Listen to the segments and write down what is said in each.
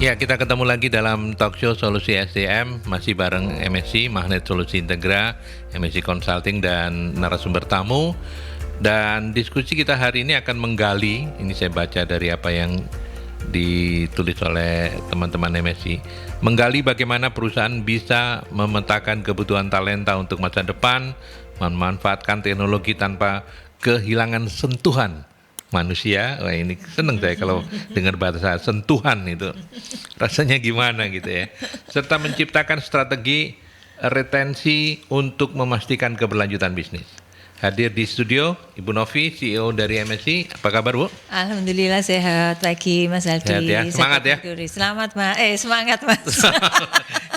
Ya, kita ketemu lagi dalam talk show Solusi SDM, masih bareng MSC, Magnet Solusi Integra, MSC Consulting, dan narasumber tamu. Dan diskusi kita hari ini akan menggali, ini saya baca dari apa yang ditulis oleh teman-teman MSC, menggali bagaimana perusahaan bisa memetakan kebutuhan talenta untuk masa depan, memanfaatkan teknologi tanpa kehilangan sentuhan manusia. Wah, ini seneng saya kalau dengar bahasa sentuhan itu, rasanya gimana gitu ya. Serta menciptakan strategi retensi untuk memastikan keberlanjutan bisnis. Hadir di studio Ibu Novi, CEO dari MSC. Apa kabar, Bu? Alhamdulillah sehat pagi Mas Aldi. Sehat ya, semangat ya. Selamat semangat Mas.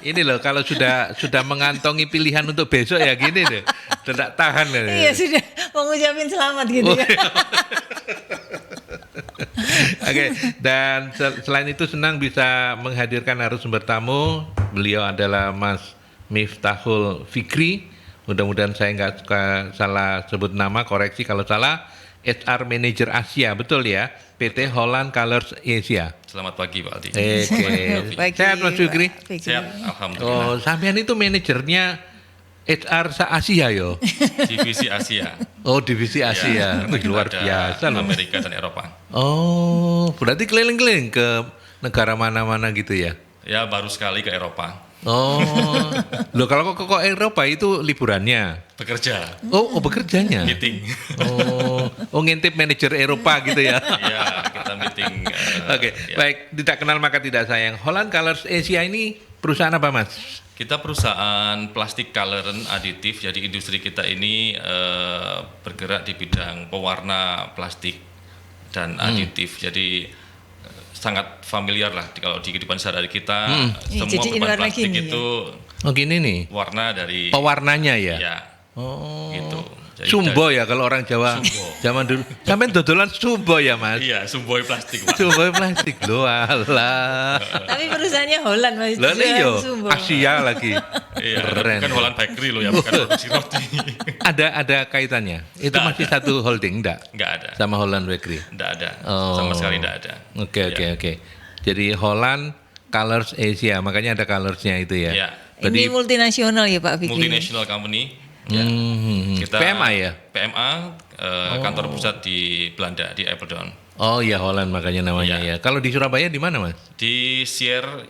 Ini loh, kalau sudah mengantongi pilihan untuk besok ya gini deh, tidak tahan. Iya sudah mau ngucapin selamat gitu ya. Oke, dan selain itu senang bisa menghadirkan narasumber tamu. Beliau adalah Mas Miftahul Fikri. Mudah-mudahan saya nggak salah sebut nama, koreksi kalau salah. HR Manager Asia, betul ya? PT Holland Colors Asia. Selamat pagi Pak Aldi. Oke. Sehat Mas Fikri? Sehat, alhamdulillah. Oh, sampean itu manajernya HR Asia yo. Divisi Asia. Oh, divisi Asia. Ya, Luar biasa loh. Amerika dan Eropa. Oh, berarti keliling-keliling ke negara mana-mana gitu ya? Ya, baru sekali ke Eropa. Oh, loh kalau kok Eropa itu liburannya? Bekerja. Oh bekerjanya? Meeting. Oh ngintip manajer Eropa gitu ya? Iya, kita meeting. Oke, ya. Baik, tidak kenal maka tidak sayang. Holland Colors Asia ini perusahaan apa, Mas? Kita perusahaan plastik coloran aditif, jadi industri kita ini bergerak di bidang pewarna plastik dan aditif. Jadi sangat familiar lah kalau di kehidupan sehari-hari kita. Semua bahan plastik itu gini nih. warna dari pewarnanya ya. Ya. Gitu. Jadi Sumbo ya kalau orang Jawa zaman dulu. Sampai dodolan sumbo ya, Mas? Iya, sumboi plastik. Mas. Sumboi plastik loh, alah. Tapi perusahaannya Holland Mas. Lah iya, Asia lagi. Iya, keren. bukan Holland Bakery loh ya, bukan produksi roti. Ada kaitannya? Itu Nggak masih ada. satu holding enggak? Enggak ada. Sama Holland Bakery? Enggak ada. Oh. Sama sekali enggak ada. Oke. Jadi Holland Colors Asia, makanya ada colorsnya itu ya. Iya. Ini multinasional ya Pak Fikri. Multinational company. Ya. Kita PMA ya? PMA, kantor pusat di Belanda, di Apeldoorn. Oh iya, Holland makanya namanya ya. Kalau di Surabaya di mana, Mas? Di Sierre,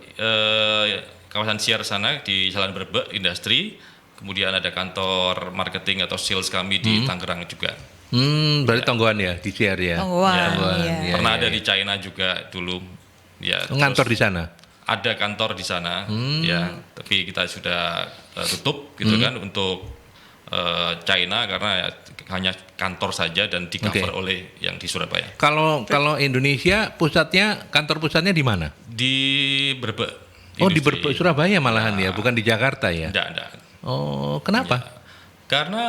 kawasan Sierre sana di Jalan Brebek Industri. Kemudian ada kantor marketing atau sales kami di Tangerang juga. Berarti Tonggoan ya, di Sierre ya. Tonggoan, iya. Pernah ada di China juga dulu. Ya, Ngantor di sana? Ada kantor di sana, ya. Tapi kita sudah tutup gitu kan untuk China karena hanya kantor saja dan di cover oleh yang di Surabaya. Kalau Indonesia kantor pusatnya di mana? Di Brebek. Oh di Brebek Surabaya malahan ya, bukan di Jakarta ya? Enggak. Oh kenapa? Ya. Karena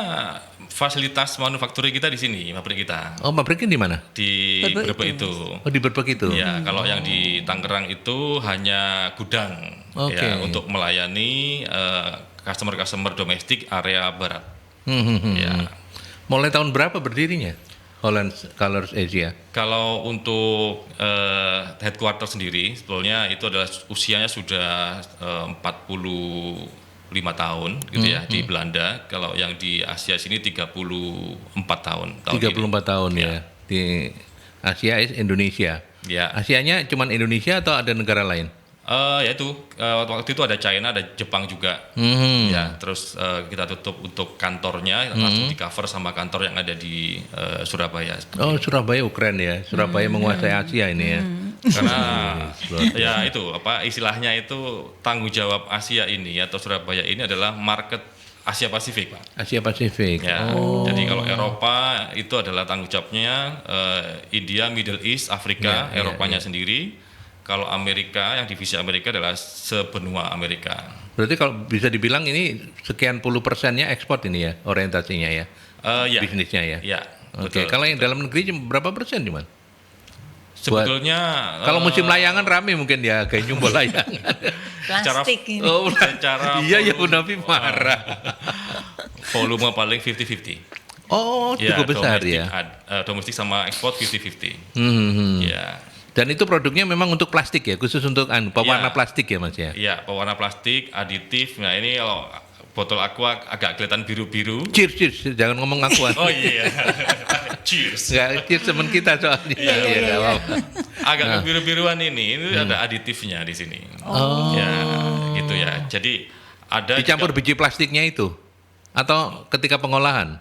fasilitas manufaktur kita di sini, pabrik kita. Oh pabriknya di mana? Di Brebek itu. Oh di Brebek itu. Ya, kalau yang di Tangerang itu hanya gudang ya untuk melayani customer domestik area barat. Ya. Mulai tahun berapa berdirinya Holland Colors Asia? Kalau untuk headquarter sendiri, sebetulnya itu adalah usianya sudah 45 tahun gitu ya di Belanda. Kalau yang di Asia sini 34 tahun. 34 tahun ya. Di Asia Indonesia. Ya. Asianya cuma Indonesia atau ada negara lain? Yaitu waktu itu ada China, ada Jepang juga. Ya, terus kita tutup untuk kantornya, langsung di cover sama kantor yang ada di Surabaya. Oh, Surabaya keren ya. Surabaya menguasai Asia ini ya. Karena ya itu istilahnya itu tanggung jawab Asia ini atau Surabaya ini adalah market Asia Pasifik, Pak. Asia Pasifik. Ya. Jadi kalau Eropa itu adalah tanggung jawabnya India, Middle East, Afrika, Eropanya sendiri. Kalau Amerika, yang divisi Amerika adalah sebenua Amerika. Berarti kalau bisa dibilang ini sekian puluh persennya ekspor ini ya, orientasinya ya, bisnisnya ya. Ya, Oke. Kalau yang dalam negeri berapa persen cuman? Sebetulnya kalau musim layangan rame mungkin ya, kayak nyumbol layangan. Plastik ini. Oh, secara iya ya Bu Nafi marah. Volume paling 50-50. Oh, cukup besar ya. Domestik sama ekspor 50-50. Hmm. Ya. Dan itu produknya memang untuk plastik ya, khusus untuk pewarna plastik ya Mas ya? Iya, pewarna plastik, aditif. Nah ini kalau botol aqua agak kelihatan biru-biru. Cheers, jangan ngomong aqua. Oh iya, cheers. Nggak, cheers teman kita soalnya. Nggak apa-apa. Agak kebiru-biruan ini ada aditifnya di sini. Ya, gitu ya. Jadi ada Dicampur biji plastiknya itu? Atau ketika pengolahan?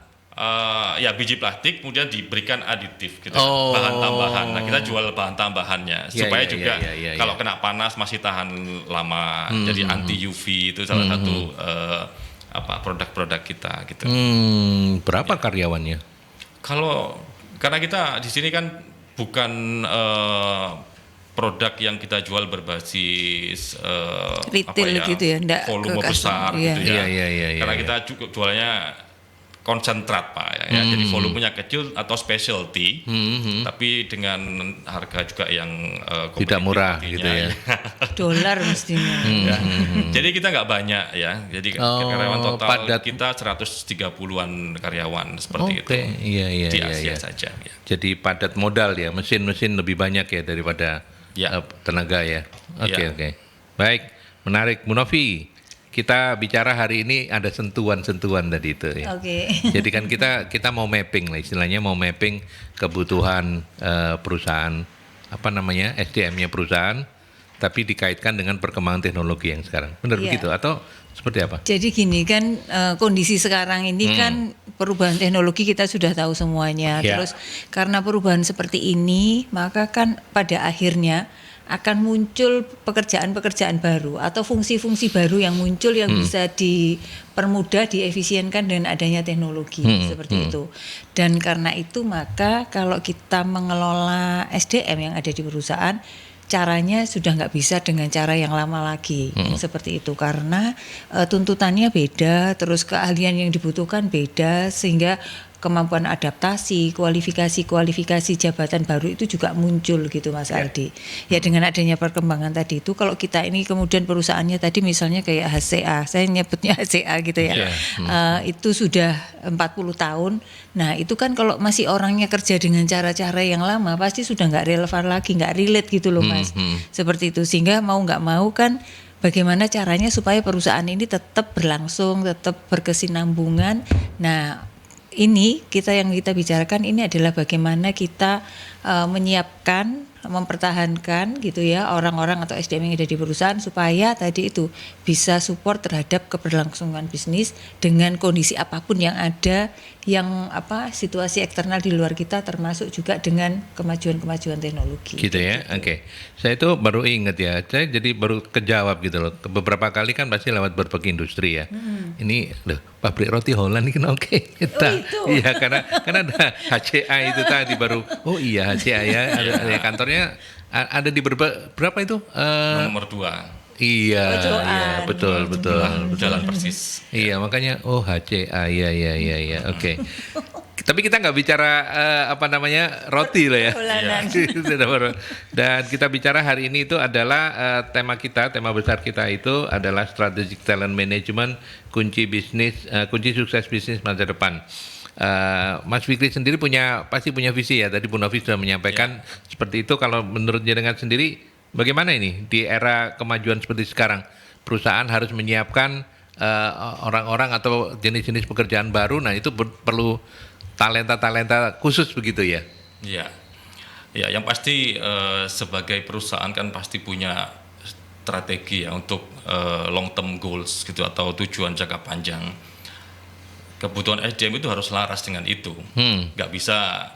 ya biji plastik kemudian diberikan aditif gitu, bahan Oh. tambahan. Nah kita jual bahan tambahannya supaya juga ya. kalau kena panas masih tahan lama. Jadi anti UV itu salah satu produk-produk kita gitu. Berapa karyawannya? Karena kita di sini kan bukan produk yang kita jual berbasis Retail gitu ya, nggak volume ke besar customer, gitu ya. Iya, Karena iya. kita juga jualnya konsentrat Pak ya. Jadi volumenya kecil atau specialty, tapi dengan harga juga yang Tidak murah kompetitif gitu ya. Dolar mestinya. Ya. Jadi kita nggak banyak ya. Jadi karyawan total padat. kita 130-an karyawan seperti itu. Iya. Di Asia saja ya. Jadi padat modal ya, mesin-mesin lebih banyak ya daripada Ya. tenaga ya. Ya. Oke. Baik, menarik. Bu Novi, kita bicara hari ini ada sentuhan-sentuhan tadi itu ya. Oke. Jadi kan kita mau mapping lah, istilahnya mau mapping kebutuhan perusahaan, SDM-nya perusahaan, tapi dikaitkan dengan perkembangan teknologi yang sekarang. Benar Iya. begitu atau seperti apa? Jadi gini kan kondisi sekarang ini kan perubahan teknologi kita sudah tahu semuanya. Ya. Terus karena perubahan seperti ini maka kan pada akhirnya akan muncul pekerjaan-pekerjaan baru atau fungsi-fungsi baru yang muncul yang bisa dipermudah, diefisienkan dengan adanya teknologi seperti itu. Dan karena itu maka kalau kita mengelola SDM yang ada di perusahaan, caranya sudah nggak bisa dengan cara yang lama lagi seperti itu karena tuntutannya beda, terus keahlian yang dibutuhkan beda sehingga kemampuan adaptasi, kualifikasi jabatan baru itu juga muncul gitu Mas Aldi. Ya dengan adanya perkembangan tadi itu kalau kita ini kemudian perusahaannya tadi misalnya kayak HCA, saya nyebutnya HCA gitu ya. Itu sudah 40 tahun. Nah, itu kan kalau masih orangnya kerja dengan cara-cara yang lama pasti sudah nggak relevan lagi, nggak relate gitu loh Mas. Seperti itu sehingga mau nggak mau kan bagaimana caranya supaya perusahaan ini tetap berlangsung, tetap berkesinambungan. Nah, ini yang kita bicarakan ini adalah bagaimana kita menyiapkan, mempertahankan gitu ya orang-orang atau SDM yang ada di perusahaan supaya tadi itu bisa support terhadap keberlangsungan bisnis dengan kondisi apapun yang ada, yang situasi eksternal di luar kita termasuk juga dengan kemajuan-kemajuan teknologi. Gitu ya, oke. Saya itu baru ingat ya, saya jadi baru kejawab gitu loh. Beberapa kali kan pasti lewat berbagai industri ya. Ini loh, pabrik roti Holland ini kan oke. itu. Iya, karena ada HCA itu tadi baru. Oh iya HCA ya, ada kantornya ada di berapa itu? Nomor 2. Iya, betul. Jalan persis. Iya, makanya HCA, iya, oke. Tapi kita nggak bicara roti lah ya. Dan kita bicara hari ini itu adalah tema besar kita itu adalah strategic talent management, kunci sukses bisnis masa depan. Mas Fikri sendiri pasti punya visi ya. Tadi Bu Novi sudah menyampaikan seperti itu. Kalau menurut jenengan sendiri, bagaimana ini di era kemajuan seperti sekarang? Perusahaan harus menyiapkan orang-orang atau jenis-jenis pekerjaan baru. Nah itu perlu talenta khusus begitu ya? Iya, ya yang pasti sebagai perusahaan kan pasti punya strategi ya untuk long term goals gitu atau tujuan jangka panjang. Kebutuhan SDM itu harus selaras dengan itu, nggak bisa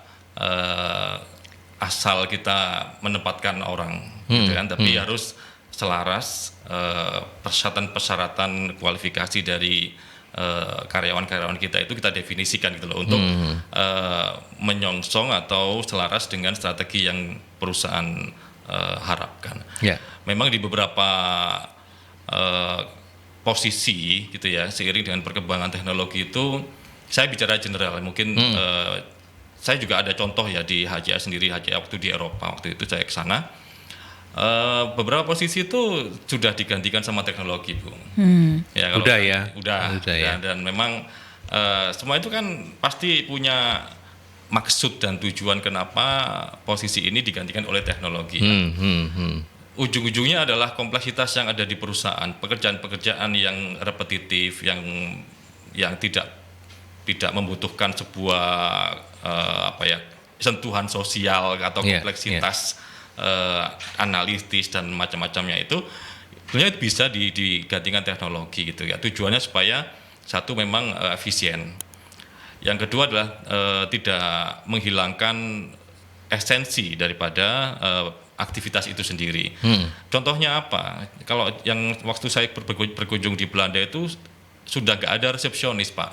asal kita menempatkan orang, gitu kan? Tapi harus selaras persyaratan kualifikasi dari karyawan-karyawan kita itu kita definisikan gitu loh untuk menyongsong atau selaras dengan strategi yang perusahaan harapkan. Memang di beberapa posisi gitu ya, seiring dengan perkembangan teknologi itu, saya bicara general mungkin saya juga ada contoh ya di HCA sendiri, HCA waktu di Eropa, waktu itu saya ke sana. Beberapa posisi itu sudah digantikan sama teknologi, Bu. Ya, Udah ya. Dan memang semua itu kan pasti punya maksud dan tujuan kenapa posisi ini digantikan oleh teknologi. Ujung-ujungnya adalah kompleksitas yang ada di perusahaan, pekerjaan-pekerjaan yang repetitif, yang tidak membutuhkan sebuah sentuhan sosial atau kompleksitas analitis dan macam-macamnya itu sebenarnya bisa digantikan teknologi gitu ya. Tujuannya supaya satu memang efisien. Yang kedua adalah tidak menghilangkan esensi daripada aktivitas itu sendiri. Contohnya apa? Kalau yang waktu saya berkunjung di Belanda itu sudah nggak ada resepsionis, Pak.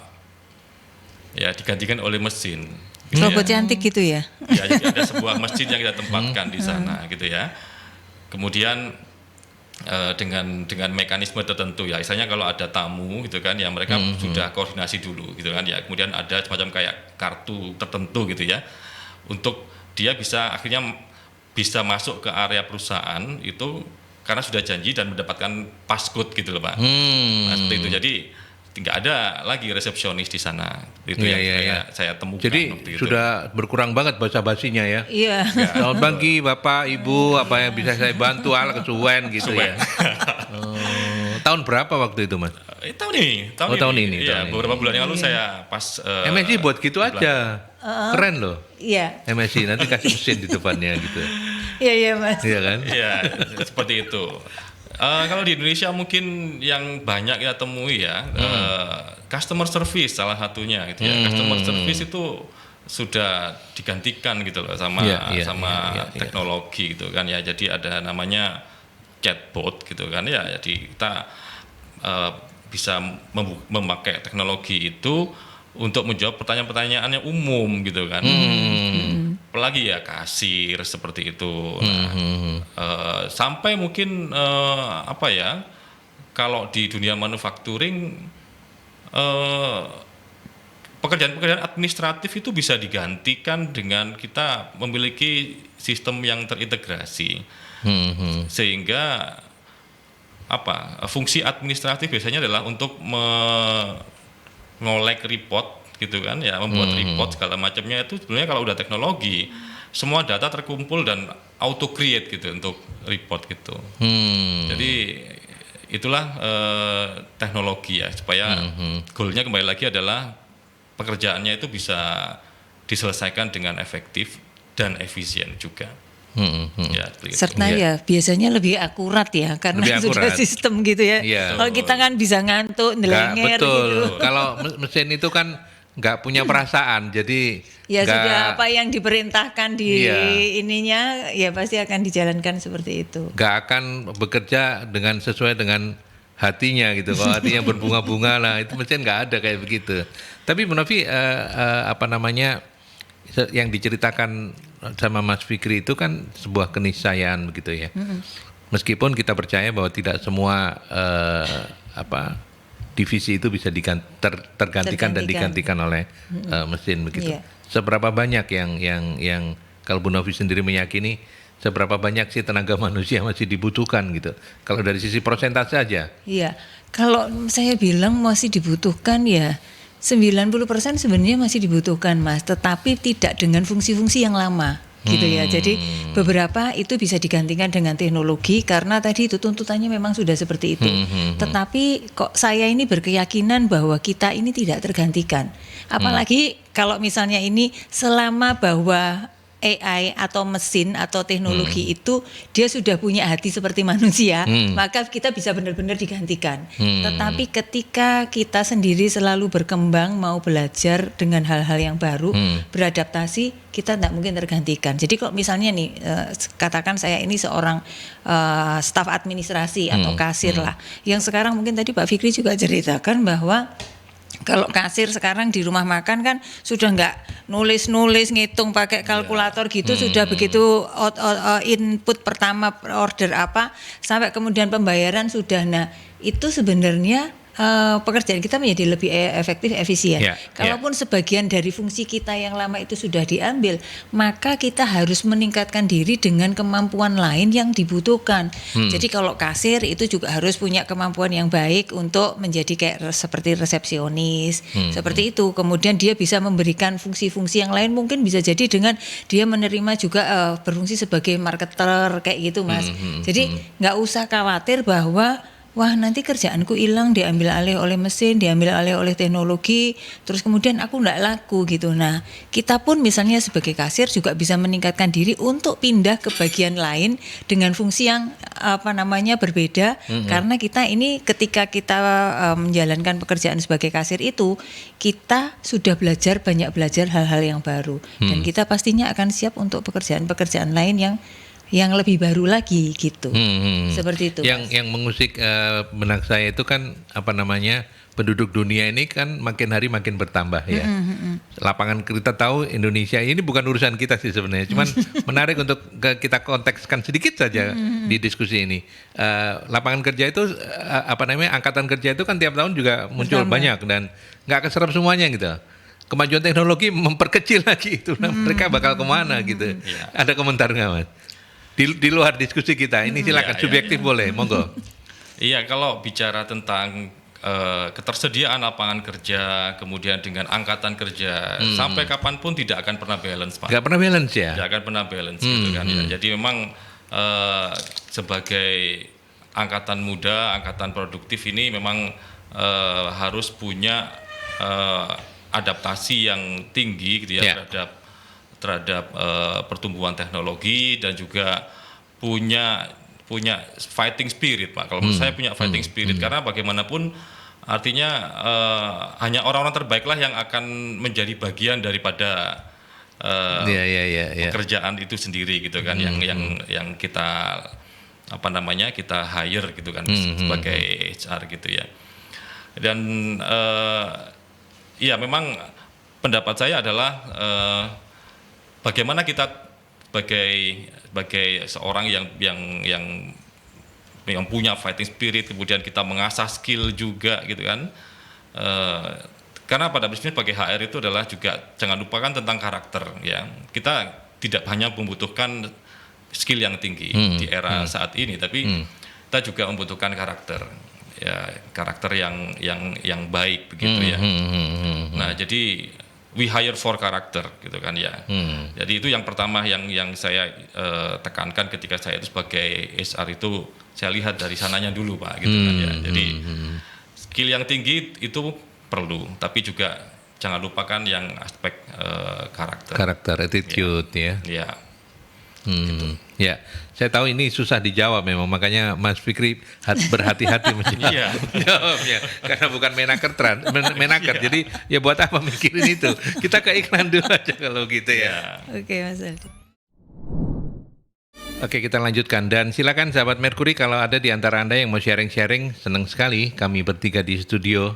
Ya, digantikan oleh mesin. Gitu robot cantik gitu ya? Ya, jadi ada sebuah masjid yang kita tempatkan di sana, gitu ya. Kemudian dengan mekanisme tertentu ya, misalnya kalau ada tamu gitu kan, ya mereka sudah koordinasi dulu, gitu kan. Ya, kemudian ada semacam kayak kartu tertentu gitu ya, untuk dia akhirnya bisa masuk ke area perusahaan itu karena sudah janji dan mendapatkan passcode gitu loh, Pak. Nah, seperti itu. Jadi tidak ada lagi resepsionis di sana. Itu saya temukan. Jadi sudah berkurang banget basa-basinya ya. Iya. Selamat pagi Bapak, Ibu, apa yang bisa saya bantu ala kesuwen gitu ya. Tahun berapa waktu itu, Mas? Tahun ini. Tahun ini. Iya, beberapa bulan yang lalu saya pas MSI buat gitu aja. Keren loh. Iya. MSI nanti kasih mesin di depannya gitu. Iya Mas. Iya kan? Iya, seperti itu. Kalau di Indonesia mungkin yang banyak kita temui ya, customer service salah satunya gitu ya. Customer service itu sudah digantikan gitu loh sama teknologi gitu kan ya. Jadi ada namanya chatbot gitu kan ya. Jadi kita bisa memakai teknologi itu untuk menjawab pertanyaan-pertanyaan yang umum gitu kan. Apalagi ya kasir seperti itu. Sampai mungkin kalau di dunia manufacturing pekerjaan-pekerjaan administratif itu bisa digantikan dengan kita memiliki sistem yang terintegrasi. Sehingga fungsi administratif biasanya adalah untuk ngolek report gitu kan ya, membuat report segala macamnya itu sebenarnya kalau udah teknologi semua data terkumpul dan auto create gitu untuk report gitu. Jadi itulah teknologi ya, supaya goalnya kembali lagi adalah pekerjaannya itu bisa diselesaikan dengan efektif dan efisien juga. Ya, serta ya biasanya lebih akurat ya karena sudah sistem gitu ya. Kalau kita kan bisa ngantuk, nelenger gitu. Kalau mesin itu kan nggak punya perasaan, jadi ya sudah apa yang diperintahkan di ininya ya pasti akan dijalankan seperti itu. Nggak akan bekerja sesuai dengan hatinya gitu. Kalau hatinya berbunga-bunga lah, itu mesin nggak ada kayak begitu. Tapi Bu Novi, yang diceritakan sama Mas Fikri itu kan sebuah keniscayaan begitu ya. Meskipun kita percaya bahwa tidak semua divisi itu bisa tergantikan dan digantikan oleh mesin begitu. Seberapa banyak yang kalau Bu Novi sendiri meyakini seberapa banyak sih tenaga manusia masih dibutuhkan gitu? Kalau dari sisi persentase saja. Iya, kalau saya bilang masih dibutuhkan ya 90% sebenarnya masih dibutuhkan Mas, tetapi tidak dengan fungsi-fungsi yang lama gitu ya. Jadi beberapa itu bisa digantikan dengan teknologi karena tadi itu tuntutannya memang sudah seperti itu. Tetapi kok saya ini berkeyakinan bahwa kita ini tidak tergantikan. Apalagi kalau misalnya ini selama bahwa AI atau mesin atau teknologi itu dia sudah punya hati seperti manusia, maka kita bisa benar-benar digantikan. Tetapi ketika kita sendiri selalu berkembang, mau belajar dengan hal-hal yang baru, beradaptasi, kita tidak mungkin tergantikan. Jadi kalau misalnya nih, katakan saya ini seorang staf administrasi atau kasir lah, yang sekarang mungkin tadi Pak Fikri juga ceritakan bahwa kalau kasir sekarang di rumah makan kan sudah nggak nulis-nulis ngitung pakai kalkulator gitu, sudah begitu input pertama order apa sampai kemudian pembayaran sudah. Nah itu sebenarnya pekerjaan kita menjadi lebih efektif, efisien. Ya, Kalaupun sebagian dari fungsi kita yang lama itu sudah diambil, maka kita harus meningkatkan diri dengan kemampuan lain yang dibutuhkan. Jadi kalau kasir itu juga harus punya kemampuan yang baik untuk menjadi kayak seperti resepsionis, seperti itu. Kemudian dia bisa memberikan fungsi-fungsi yang lain, mungkin bisa jadi dengan dia menerima juga berfungsi sebagai marketer kayak gitu, Mas. Jadi nggak usah khawatir bahwa wah nanti kerjaanku hilang, diambil alih oleh mesin, diambil alih oleh teknologi, terus kemudian aku nggak laku gitu. Nah, kita pun misalnya sebagai kasir juga bisa meningkatkan diri untuk pindah ke bagian lain dengan fungsi yang berbeda. Karena kita ini ketika kita menjalankan pekerjaan sebagai kasir itu, kita sudah banyak belajar hal-hal yang baru. Dan kita pastinya akan siap untuk pekerjaan-pekerjaan lain yang lebih baru lagi gitu. Seperti itu. Yang mengusik benak saya itu kan penduduk dunia ini kan makin hari makin bertambah ya. Lapangan kita tahu Indonesia ini bukan urusan kita sih sebenarnya, cuman menarik untuk kita kontekskan sedikit saja di diskusi ini. Lapangan kerja itu angkatan kerja itu kan tiap tahun juga muncul banyak dan nggak keserap semuanya gitu. Kemajuan teknologi memperkecil lagi itu, mereka bakal kemana gitu. Ada komentar nggak, Mas? Di luar diskusi kita, ini silakan subjektif boleh, monggo. Iya, kalau bicara tentang ketersediaan lapangan kerja, kemudian dengan angkatan kerja, sampai kapanpun tidak akan pernah balance, Pak. Nggak pernah balance ya? Tidak akan pernah balance gitu kan. Ya. Jadi memang sebagai angkatan muda, angkatan produktif ini memang harus punya adaptasi yang tinggi gitu ya terhadap pertumbuhan teknologi dan juga punya fighting spirit, Pak. Kalau menurut saya punya fighting spirit karena bagaimanapun artinya hanya orang-orang terbaiklah yang akan menjadi bagian daripada pekerjaan itu sendiri gitu kan yang kita kita hire gitu kan sebagai HR gitu ya. Dan memang pendapat saya adalah bagaimana kita sebagai seorang yang punya fighting spirit, kemudian kita mengasah skill juga gitu kan. Karena pada prinsipnya sebagai HR itu adalah juga jangan lupakan tentang karakter ya. Kita tidak hanya membutuhkan skill yang tinggi di era saat ini, tapi kita juga membutuhkan karakter yang baik begitu ya. Nah, jadi we hire for karakter gitu kan ya. Jadi itu yang pertama yang saya tekankan ketika saya itu sebagai HR itu saya lihat dari sananya dulu, Pak, gitu kan ya. Jadi skill yang tinggi itu perlu, tapi juga jangan lupakan yang aspek karakter, attitude ya. Ya. Gitu. Ya, saya tahu ini susah dijawab memang, makanya Mas Fikri berhati-hati menjawabnya, karena bukan menaker. Jadi ya buat apa mikirin itu? Kita ke iklan dulu aja kalau gitu ya. Oke, Mas Aldi. Oke, kita lanjutkan dan silakan sahabat Merkuri kalau ada di antara Anda yang mau sharing-sharing, senang sekali kami bertiga di studio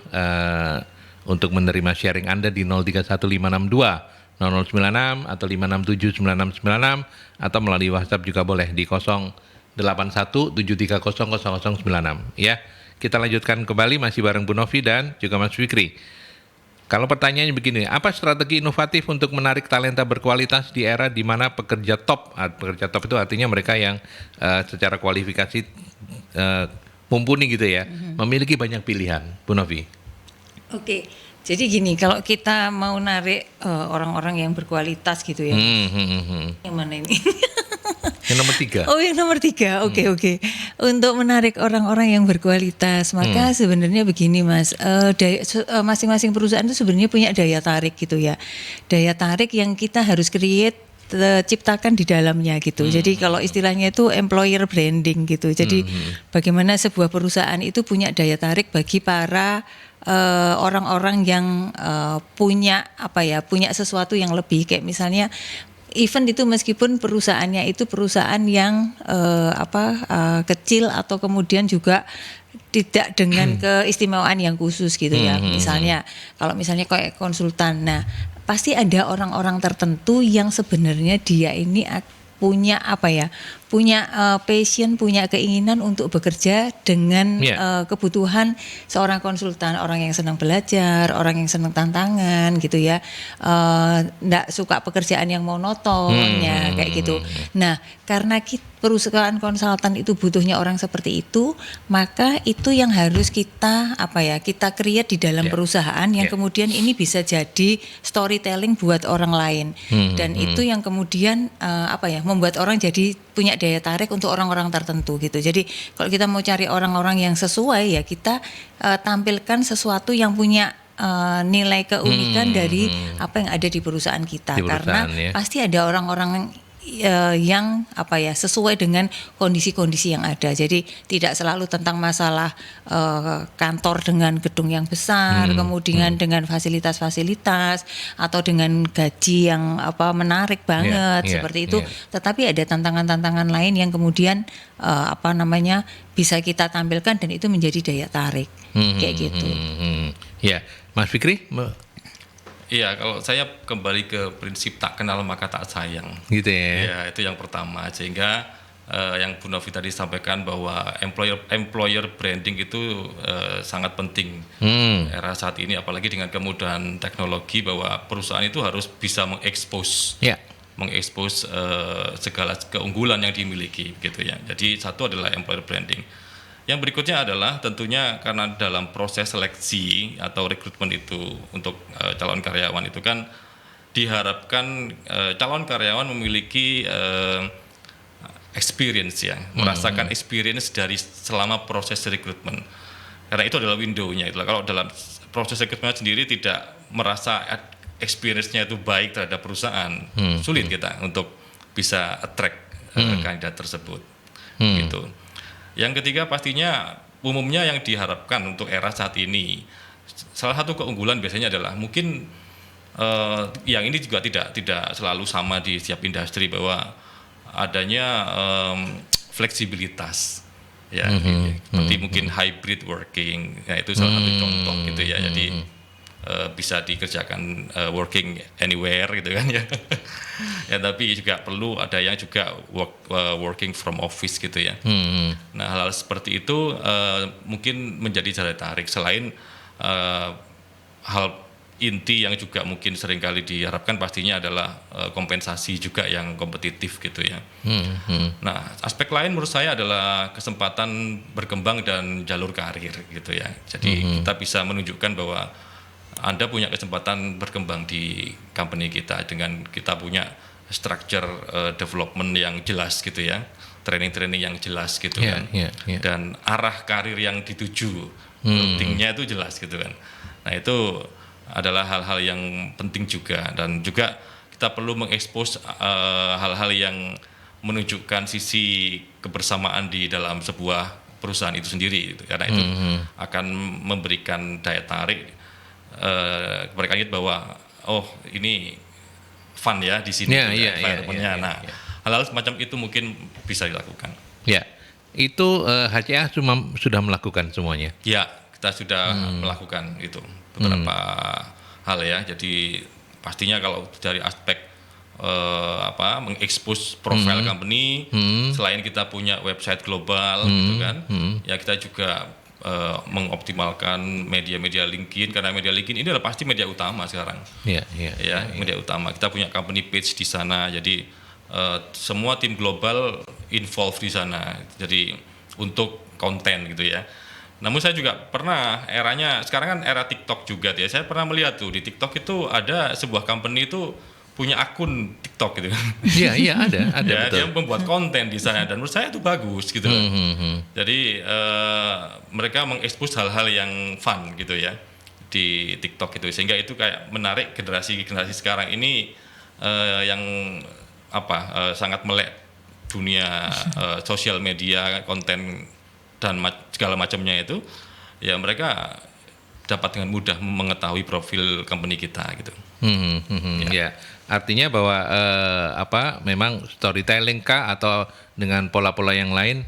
untuk menerima sharing Anda di 031562 0096 atau 5679696 atau melalui WhatsApp juga boleh di 0817300096 ya. Kita lanjutkan kembali masih bareng Bu Novi dan juga Mas Fikri. Kalau pertanyaannya begini, apa strategi inovatif untuk menarik talenta berkualitas di era di mana pekerja top itu artinya mereka yang secara kualifikasi mumpuni gitu ya, memiliki banyak pilihan, Bu Novi. Oke. Jadi gini, kalau kita mau narik orang-orang yang berkualitas gitu ya, yang mana ini? Yang nomor 3. Oh, yang nomor 3. Oke. Untuk menarik orang-orang yang berkualitas, maka sebenarnya begini, Mas, masing-masing perusahaan itu sebenarnya punya daya tarik gitu ya. Daya tarik yang kita harus ciptakan di dalamnya gitu. Jadi kalau istilahnya itu employer branding gitu. Jadi bagaimana sebuah perusahaan itu punya daya tarik bagi para orang-orang yang punya sesuatu yang lebih, kayak misalnya even itu meskipun perusahaannya itu perusahaan yang kecil atau kemudian juga tidak dengan keistimewaan yang khusus gitu ya. Misalnya kalau misalnya kayak konsultan, nah pasti ada orang-orang tertentu yang sebenarnya dia ini punya passion, punya keinginan untuk bekerja dengan kebutuhan seorang konsultan, orang yang senang belajar, orang yang senang tantangan gitu ya, nggak suka pekerjaan yang monoton ya kayak gitu. Nah, karena perusahaan konsultan itu butuhnya orang seperti itu, maka itu yang harus kita kita create di dalam perusahaan yang kemudian ini bisa jadi storytelling buat orang lain, dan itu yang kemudian membuat orang jadi punya daya tarik untuk orang-orang tertentu gitu. Jadi kalau kita mau cari orang-orang yang sesuai ya kita tampilkan sesuatu yang punya nilai keunikan dari apa yang ada di perusahaan kita, karena pasti ada orang-orang yang sesuai dengan kondisi-kondisi yang ada. Jadi tidak selalu tentang masalah kantor dengan gedung yang besar, kemudian dengan fasilitas-fasilitas atau dengan gaji yang menarik banget seperti itu. Tetapi ada tantangan-tantangan lain yang kemudian bisa kita tampilkan dan itu menjadi daya tarik kayak gitu. Ya, Mas Fikri. Iya, kalau saya kembali ke prinsip tak kenal maka tak sayang. Gitu ya. Ya, itu yang pertama. Sehingga yang Bu Novi tadi sampaikan bahwa employer branding itu sangat penting era saat ini, apalagi dengan kemudahan teknologi, bahwa perusahaan itu harus bisa mengekspos segala keunggulan yang dimiliki gitu ya. Jadi satu adalah employer branding. Yang berikutnya adalah tentunya karena dalam proses seleksi atau rekrutmen itu untuk calon karyawan itu kan diharapkan calon karyawan memiliki experience ya, merasakan experience dari selama proses rekrutmen. Karena itu adalah window-nya. Itulah kalau dalam proses rekrutmen sendiri tidak merasa experience-nya itu baik terhadap perusahaan, sulit kita untuk bisa attract kandidat tersebut. Gitu. Yang ketiga pastinya umumnya yang diharapkan untuk era saat ini, salah satu keunggulan biasanya adalah mungkin yang ini juga tidak selalu sama di setiap industri, bahwa adanya fleksibilitas ya, seperti mungkin hybrid working, ya itu salah satu contoh gitu ya. Jadi bisa dikerjakan working anywhere gitu kan ya. Ya, tapi juga perlu ada yang juga working from office gitu ya. Nah, hal-hal seperti itu mungkin menjadi daya tarik, selain hal inti yang juga mungkin seringkali diharapkan pastinya adalah kompensasi juga yang kompetitif gitu ya. Nah, aspek lain menurut saya adalah kesempatan berkembang dan jalur karir gitu ya. Jadi kita bisa menunjukkan bahwa Anda punya kesempatan berkembang di company kita dengan kita punya structure development yang jelas gitu ya, training yang jelas gitu kan, dan arah karir yang dituju, routingnya itu jelas gitu kan. Nah, itu adalah hal-hal yang penting juga, dan juga kita perlu mengekspos hal-hal yang menunjukkan sisi kebersamaan di dalam sebuah perusahaan itu sendiri gitu. Karena itu akan memberikan daya tarik kepada kandidat bahwa ini fun ya di sini environment-nya. Hal-hal semacam itu mungkin bisa dilakukan. Ya, itu HCA sudah melakukan semuanya. Ya, kita sudah melakukan itu beberapa hal ya. Jadi pastinya kalau dari aspek mengekspos profil company, selain kita punya website global gitu kan, ya kita juga mengoptimalkan media-media LinkedIn, karena media LinkedIn ini adalah pasti media utama sekarang. Media utama. Kita punya company page di sana, jadi semua tim global involved di sana. Jadi untuk konten gitu ya. Namun saya juga pernah sekarang kan era TikTok juga ya. Saya pernah melihat tuh di TikTok itu ada sebuah company itu punya akun TikTok gitu. Iya ada ya, betul. Dia membuat konten di sana, dan menurut saya itu bagus gitu. Jadi mereka mengekspos hal-hal yang fun gitu ya di TikTok itu, sehingga itu kayak menarik generasi sekarang ini yang sangat melek dunia sosial media, konten dan segala macamnya itu, ya mereka dapat dengan mudah mengetahui profil company kita gitu. Ya, artinya bahwa memang storytelling kah atau dengan pola-pola yang lain,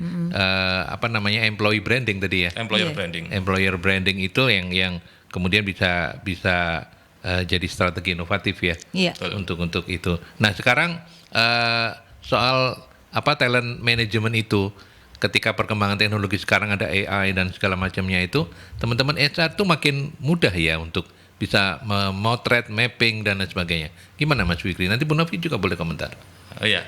employee branding tadi ya. Employer branding itu yang kemudian bisa jadi strategi inovatif ya. Untuk itu. Nah, sekarang soal talent management itu. Ketika perkembangan teknologi sekarang ada AI dan segala macamnya itu, teman-teman HR tuh makin mudah ya untuk bisa memotret, mapping dan lain sebagainya. Gimana Mas Fikri? Nanti Bu Novi juga boleh komentar. Ya,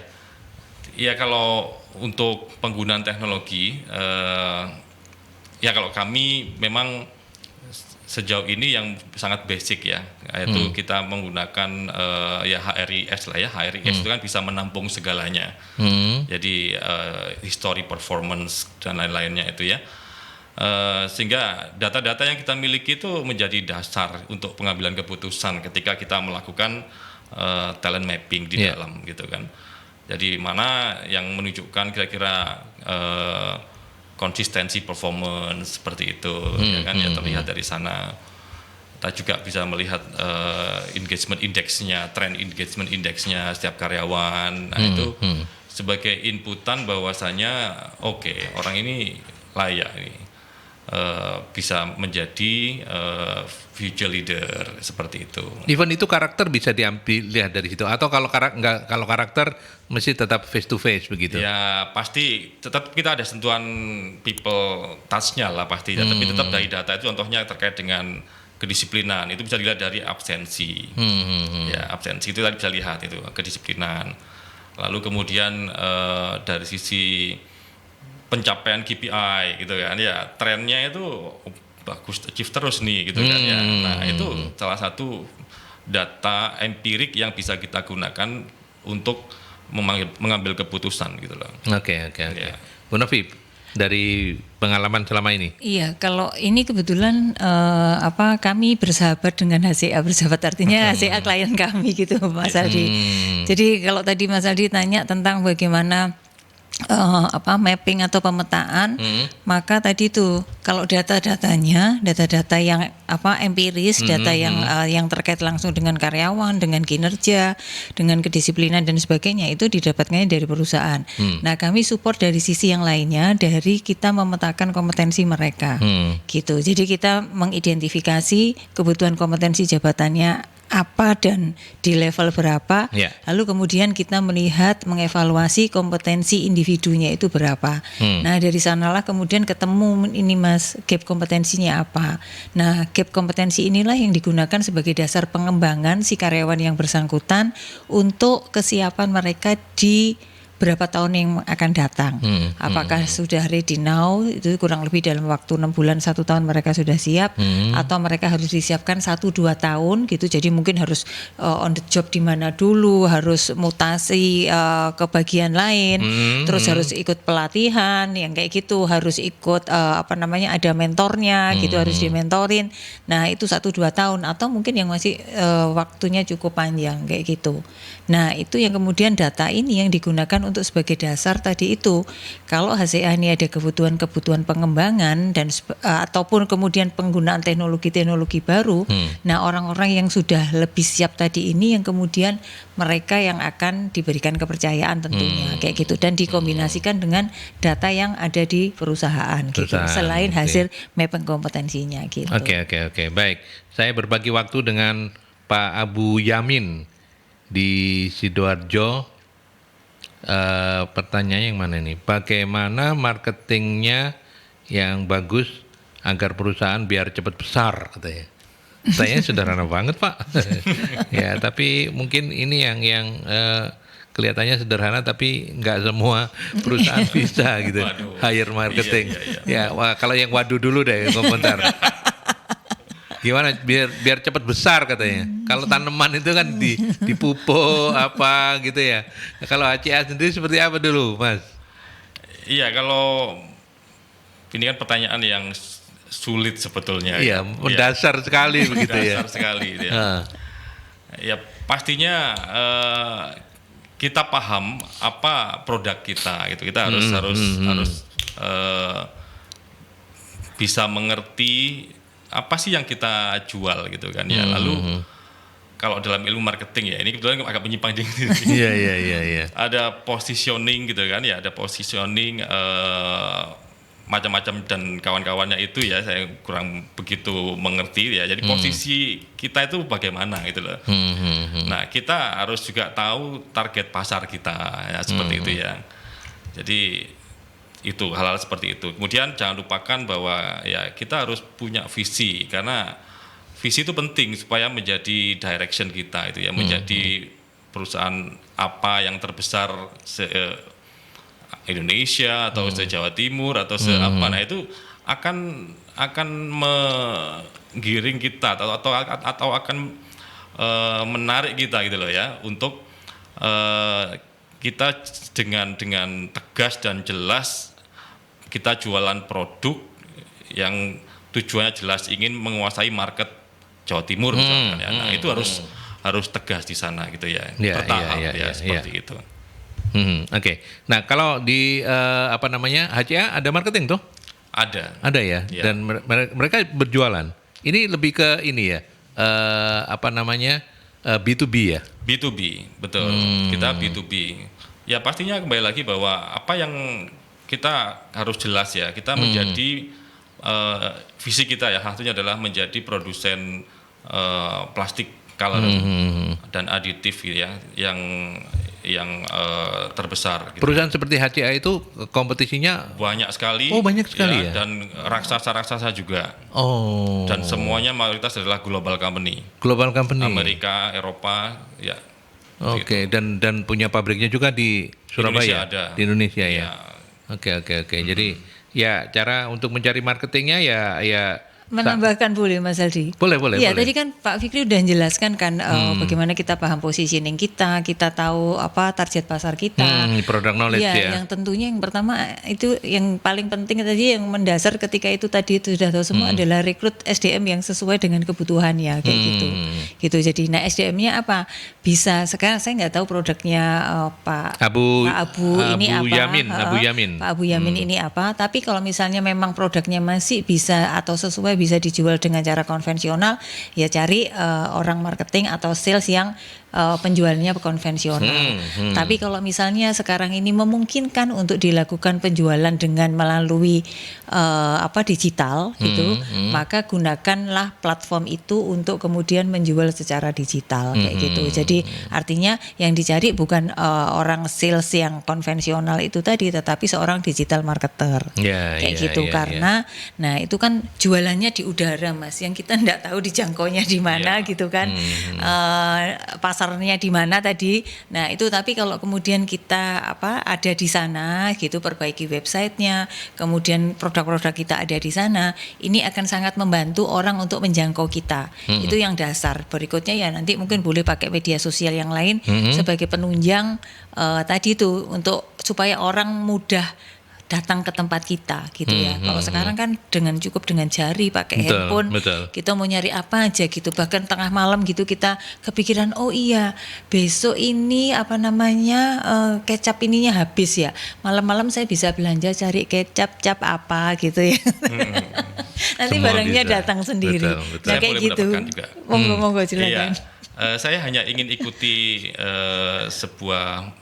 ya kalau untuk penggunaan teknologi, ya kalau kami memang sejauh ini yang sangat basic ya, yaitu kita menggunakan ya HRIS lah ya. HRIS itu kan bisa menampung segalanya. Jadi history, performance dan lain-lainnya itu ya. Sehingga data-data yang kita miliki itu menjadi dasar untuk pengambilan keputusan ketika kita melakukan talent mapping di dalam gitu kan. Jadi mana yang menunjukkan kira-kira konsistensi performance seperti itu ya kan, ya terlihat dari sana. Kita juga bisa melihat engagement index-nya, trend engagement index-nya setiap karyawan. Nah itu sebagai inputan bahwasanya oke, orang ini layak nih bisa menjadi future leader seperti itu. Even itu karakter bisa diambil lihat dari situ, atau kalau karakter mesti tetap face to face begitu. Ya pasti tetap kita ada sentuhan people touch-nya lah pasti, tapi tetap dari data itu contohnya terkait dengan kedisiplinan itu bisa dilihat dari absensi. Ya absensi itu tadi bisa lihat itu kedisiplinan. Lalu kemudian dari sisi pencapaian KPI gitu kan ya, trennya itu bagus, achieve terus nih gitu kan ya. Nah itu salah satu data empirik yang bisa kita gunakan untuk mengambil keputusan gitu loh. Oke. Ya. Bu Novi, dari pengalaman selama ini. Iya, kalau ini kebetulan kami bersahabat dengan HCA, bersahabat artinya HCA klien kami gitu Mas Aldi. Jadi kalau tadi Mas Aldi tanya tentang bagaimana mapping atau pemetaan, maka tadi itu kalau data-data yang empiris, data yang terkait langsung dengan karyawan, dengan kinerja, dengan kedisiplinan dan sebagainya itu didapatkannya dari perusahaan. Nah, kami support dari sisi yang lainnya, dari kita memetakan kompetensi mereka. Gitu. Jadi kita mengidentifikasi kebutuhan kompetensi jabatannya apa dan di level berapa, lalu kemudian kita melihat mengevaluasi kompetensi individunya itu berapa. Nah dari sanalah kemudian ketemu ini Mas, gap kompetensinya apa. Nah gap kompetensi inilah yang digunakan sebagai dasar pengembangan si karyawan yang bersangkutan untuk kesiapan mereka di berapa tahun yang akan datang. Apakah sudah ready now, itu kurang lebih dalam waktu 6 bulan 1 tahun mereka sudah siap, atau mereka harus disiapkan 1-2 tahun gitu. Jadi mungkin harus on the job di mana dulu, harus mutasi ke bagian lain, terus harus ikut pelatihan yang kayak gitu, harus ikut ada mentornya gitu, harus dimentorin. Nah itu 1-2 tahun, atau mungkin yang masih waktunya cukup panjang kayak gitu. Nah itu yang kemudian data ini yang digunakan untuk sebagai dasar tadi itu. Kalau HCA ini ada kebutuhan pengembangan dan ataupun kemudian penggunaan teknologi baru, nah orang-orang yang sudah lebih siap tadi ini yang kemudian mereka yang akan diberikan kepercayaan tentunya kayak gitu, dan dikombinasikan dengan data yang ada di perusahaan gitu, selain hasil mapping kompetensinya gitu. Oke. Baik. Saya berbagi waktu dengan Pak Abu Yamin di Sidoarjo. Pertanyaan yang mana nih? Bagaimana marketingnya yang bagus agar perusahaan biar cepat besar katanya. Saya sederhana banget Pak. Ya tapi mungkin ini yang kelihatannya sederhana tapi nggak semua perusahaan bisa gitu. Hire marketing. Iya. Ya kalau yang waduh dulu deh komentar. Gimana biar cepat besar katanya. Kalau tanaman itu kan dipupuk apa gitu ya. Kalau HCA sendiri seperti apa dulu, Mas? Iya, kalau ini kan pertanyaan yang sulit sebetulnya. Iya, mendasar sekali begitu ya. Mendasar sekali ya. Ya pastinya kita paham apa produk kita gitu. Kita harus bisa mengerti apa sih yang kita jual gitu kan ya. Lalu kalau dalam ilmu marketing ya, ini kebetulan agak menyimpang dikit. Iya. Ada positioning gitu kan ya, ada positioning macam-macam dan kawan-kawannya itu ya saya kurang begitu mengerti ya. Jadi posisi kita itu bagaimana gitu loh. Nah, kita harus juga tahu target pasar kita ya seperti itu ya. Jadi itu hal-hal seperti itu. Kemudian jangan lupakan bahwa ya kita harus punya visi, karena visi itu penting supaya menjadi direction kita itu ya, menjadi perusahaan apa yang terbesar Indonesia atau se-Jawa Timur atau se-apa. Nah, itu akan menggiring kita atau akan menarik kita gitu loh ya, untuk kita dengan tegas dan jelas kita jualan produk yang tujuannya jelas ingin menguasai market Jawa Timur misalkan ya. Nah, itu harus tegas di sana gitu ya. Bertahap seperti itu. Oke. Nah, kalau di HCA ada marketing tuh? Ada. Ada ya. Dan mereka berjualan. Ini lebih ke ini ya. B2B ya. B2B, betul. Kita B2B. Ya pastinya kembali lagi bahwa apa yang kita harus jelas ya. Kita menjadi visi kita ya, satunya adalah menjadi produsen plastik coloring dan aditif ya, yang terbesar. Gitu. Perusahaan seperti HCA itu kompetisinya banyak sekali. Oh, banyak sekali ya. Dan raksasa-raksasa juga. Oh. Dan semuanya mayoritas adalah global company. Global company. Amerika, Eropa, ya. Oke. Dan punya pabriknya juga di Surabaya. Indonesia ada. Di Indonesia ya. Oke. Jadi ya cara untuk mencari marketingnya ya. Menambahkan boleh Mas Aldi? Boleh. Iya, tadi kan Pak Fikri udah menjelaskan kan bagaimana kita paham positioning kita tahu apa target pasar kita. Product knowledge ya. Yang tentunya yang pertama itu yang paling penting tadi, yang mendasar ketika itu tadi itu sudah tahu semua adalah rekrut SDM yang sesuai dengan kebutuhannya kayak gitu. Jadi SDM-nya apa? Bisa sekarang saya nggak tahu produknya Pak Abu ini apa? Abu Yamin. Pak Abu Yamin ini apa? Tapi kalau misalnya memang produknya masih bisa atau sesuai bisa dijual dengan cara konvensional, ya cari orang marketing atau sales yang penjualannya konvensional. Tapi kalau misalnya sekarang ini memungkinkan untuk dilakukan penjualan dengan melalui digital gitu, maka gunakanlah platform itu untuk kemudian menjual secara digital kayak gitu. Jadi artinya yang dicari bukan orang sales yang konvensional itu tadi, tetapi seorang digital marketer kayak gitu. Karena nah itu kan jualannya di udara Mas, yang kita tidak tahu dijangkaunya di mana gitu kan, pasarnya di mana tadi. Nah itu, tapi kalau kemudian kita ada di sana gitu, perbaiki websitenya, kemudian produk-produk kita ada di sana, ini akan sangat membantu orang untuk menjangkau kita. Itu yang dasar. Berikutnya ya nanti mungkin boleh pakai media sosial yang lain sebagai penunjang tadi itu, untuk supaya orang mudah datang ke tempat kita gitu ya. Kalau sekarang kan cukup dengan jari, pakai handphone, kita mau nyari apa aja gitu. Bahkan tengah malam gitu kita kepikiran, oh iya besok ini kecap ininya habis ya. Malam-malam saya bisa belanja cari kecap apa gitu ya. Nanti semua barangnya bisa datang sendiri. Betul. Nah kayak gitu. Monggo silakan. Saya hanya ingin ikuti sebuah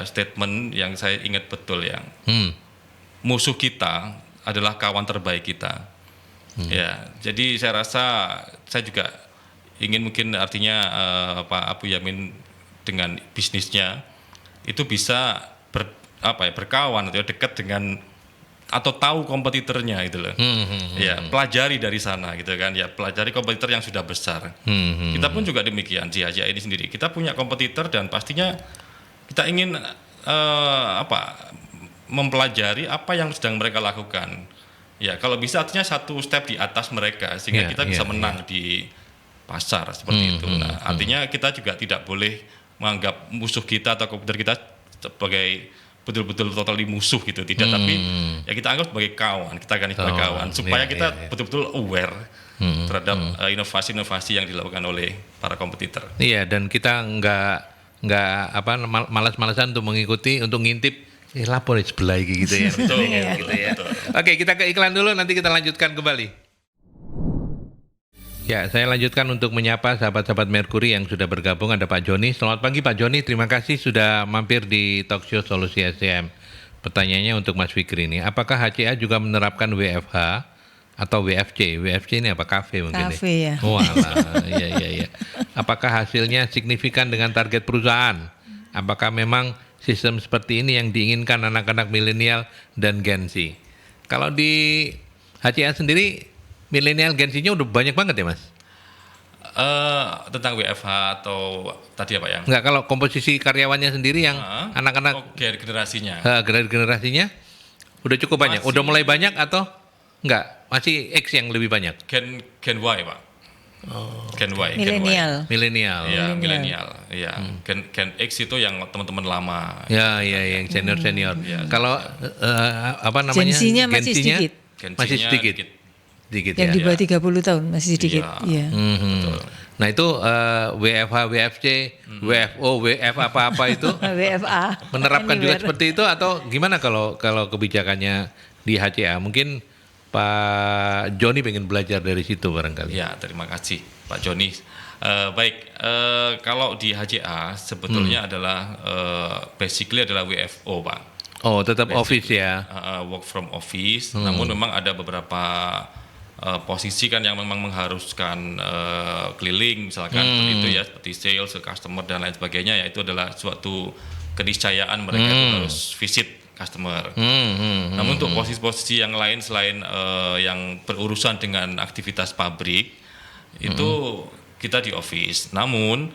statement yang saya ingat betul, yang musuh kita adalah kawan terbaik kita. Ya, jadi saya rasa saya juga ingin, mungkin artinya Pak Abu Yamin dengan bisnisnya itu bisa berkawan atau dekat dengan atau tahu kompetitornya gitu loh. Ya, pelajari dari sana gitu kan. Ya, pelajari kompetitor yang sudah besar. Kita pun juga demikian di HCA ini sendiri. Kita punya kompetitor dan pastinya kita ingin mempelajari apa yang sedang mereka lakukan. Ya, kalau bisa artinya satu step di atas mereka, sehingga kita bisa menang di pasar seperti itu. Nah, artinya kita juga tidak boleh menganggap musuh kita atau kompetitor kita sebagai betul-betul totally musuh gitu, tidak. Tapi ya kita anggap sebagai kawan, kita akan sebagai kawan, supaya kita betul-betul aware terhadap inovasi-inovasi yang dilakukan oleh para kompetitor. Iya, dan kita nggak malas-malasan untuk mengikuti, untuk ngintip lapor sebelah gitu ya. Betul. Oke, kita ke iklan dulu, nanti kita lanjutkan kembali. Ya, saya lanjutkan untuk menyapa sahabat-sahabat Merkuri yang sudah bergabung. Ada Pak Joni. Selamat pagi Pak Joni, terima kasih sudah mampir di Talkshow Solusi SDM. pertanyaannya untuk Mas Fikri ini, apakah HCA juga menerapkan WFH atau WFC? WFC ini apa? Kafe mungkin Kafe ya. Walah, iya. Apakah hasilnya signifikan dengan target perusahaan? Apakah memang sistem seperti ini yang diinginkan anak-anak milenial dan Gen Z? Kalau di HCA sendiri, milenial Gen Z-nya udah banyak banget ya, Mas? Tentang WFH atau tadi apa yang? Enggak, kalau komposisi karyawannya sendiri yang anak-anak Generasinya. generasinya udah cukup banyak. Masih. Udah mulai banyak atau enggak? Masih X yang lebih banyak. Gen Y, Pak. Gen Y. Milenial. Milenial. Ya, milenial. Ya, Gen X itu yang teman-teman lama. Ya, yang senior. Kalau apa namanya? Gen Z-nya masih Gen Z-nya sedikit. Gen masih Z-nya sedikit. Sedikit Yang ya. di bawah 30 tahun masih sedikit. Iya. Iya. Nah itu WFH, WFC, WFO, WF apa-apa itu WFA. menerapkan juga Anywhere. seperti itu atau gimana kalau kebijakannya di HCA? Mungkin Pak Joni pengen belajar dari situ barangkali. Ya, terima kasih Pak Joni. Baik, kalau di HCA sebetulnya adalah basically adalah WFO, Pak. Oh, tetap office ya. Work from office. Namun memang ada beberapa posisi kan yang memang mengharuskan keliling, misalkan seperti itu ya, seperti sales ke customer dan lain sebagainya. Ya itu adalah suatu keniscayaan mereka itu harus visit customer. Namun untuk posisi-posisi yang lain selain yang berurusan dengan aktivitas pabrik itu kita di office. Namun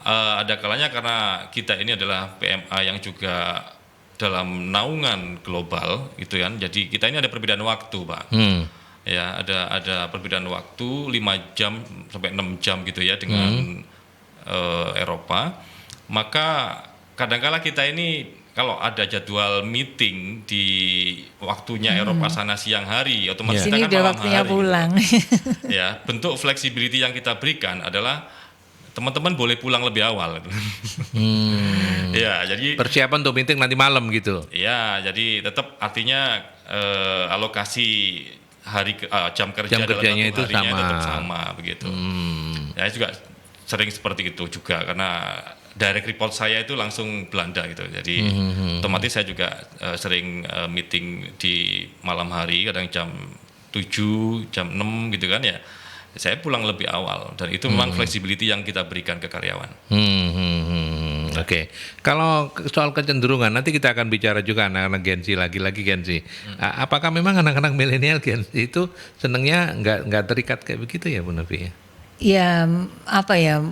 ada kalanya karena kita ini adalah PMA yang juga dalam naungan global gitu kan. Jadi kita ini ada perbedaan waktu, Pak. Ya, ada perbedaan waktu 5 jam sampai 6 jam gitu ya dengan Eropa. Maka kadang-kala kita ini kalau ada jadwal meeting di waktunya Eropa sana siang hari, otomatis kita Sini kan udah malam waktunya hari. pulang. Ya, bentuk flexibility yang kita berikan adalah teman-teman boleh pulang lebih awal. Ya, jadi Persiapan untuk meeting nanti malam gitu. ya, jadi tetap artinya alokasi jam kerja Jam dalam kerjanya satu itu harinya sama. tetap sama begitu. Ya, saya juga sering seperti itu juga karena direct report saya itu langsung Belanda gitu. Jadi otomatis saya juga sering meeting di malam hari, kadang jam 7, jam 6 gitu kan ya. Saya pulang lebih awal dan itu memang flexibility yang kita berikan ke karyawan. Oke. Kalau soal kecenderungan nanti kita akan bicara juga anak-anak Gen Z lagi-lagi Gen Z. Apakah memang anak-anak milenial Gen Z itu senangnya nggak terikat kayak begitu ya Bu Novi? Ya apa ya,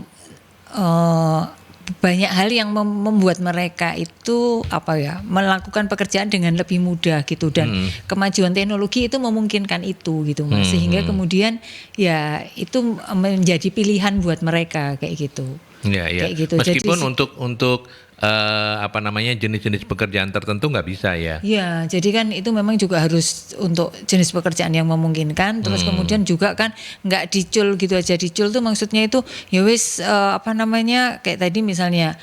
banyak hal yang membuat mereka itu apa ya, melakukan pekerjaan dengan lebih mudah gitu, dan kemajuan teknologi itu memungkinkan itu gitu Mas, sehingga kemudian ya itu menjadi pilihan buat mereka kayak gitu. Ya. Kayak gitu. Meskipun Jadi, untuk apa namanya jenis-jenis pekerjaan tertentu nggak bisa ya. ya, jadi kan itu memang juga harus untuk jenis pekerjaan yang memungkinkan. Terus kemudian juga kan nggak dicul gitu aja. Dicul tuh maksudnya itu ya wis apa namanya, kayak tadi misalnya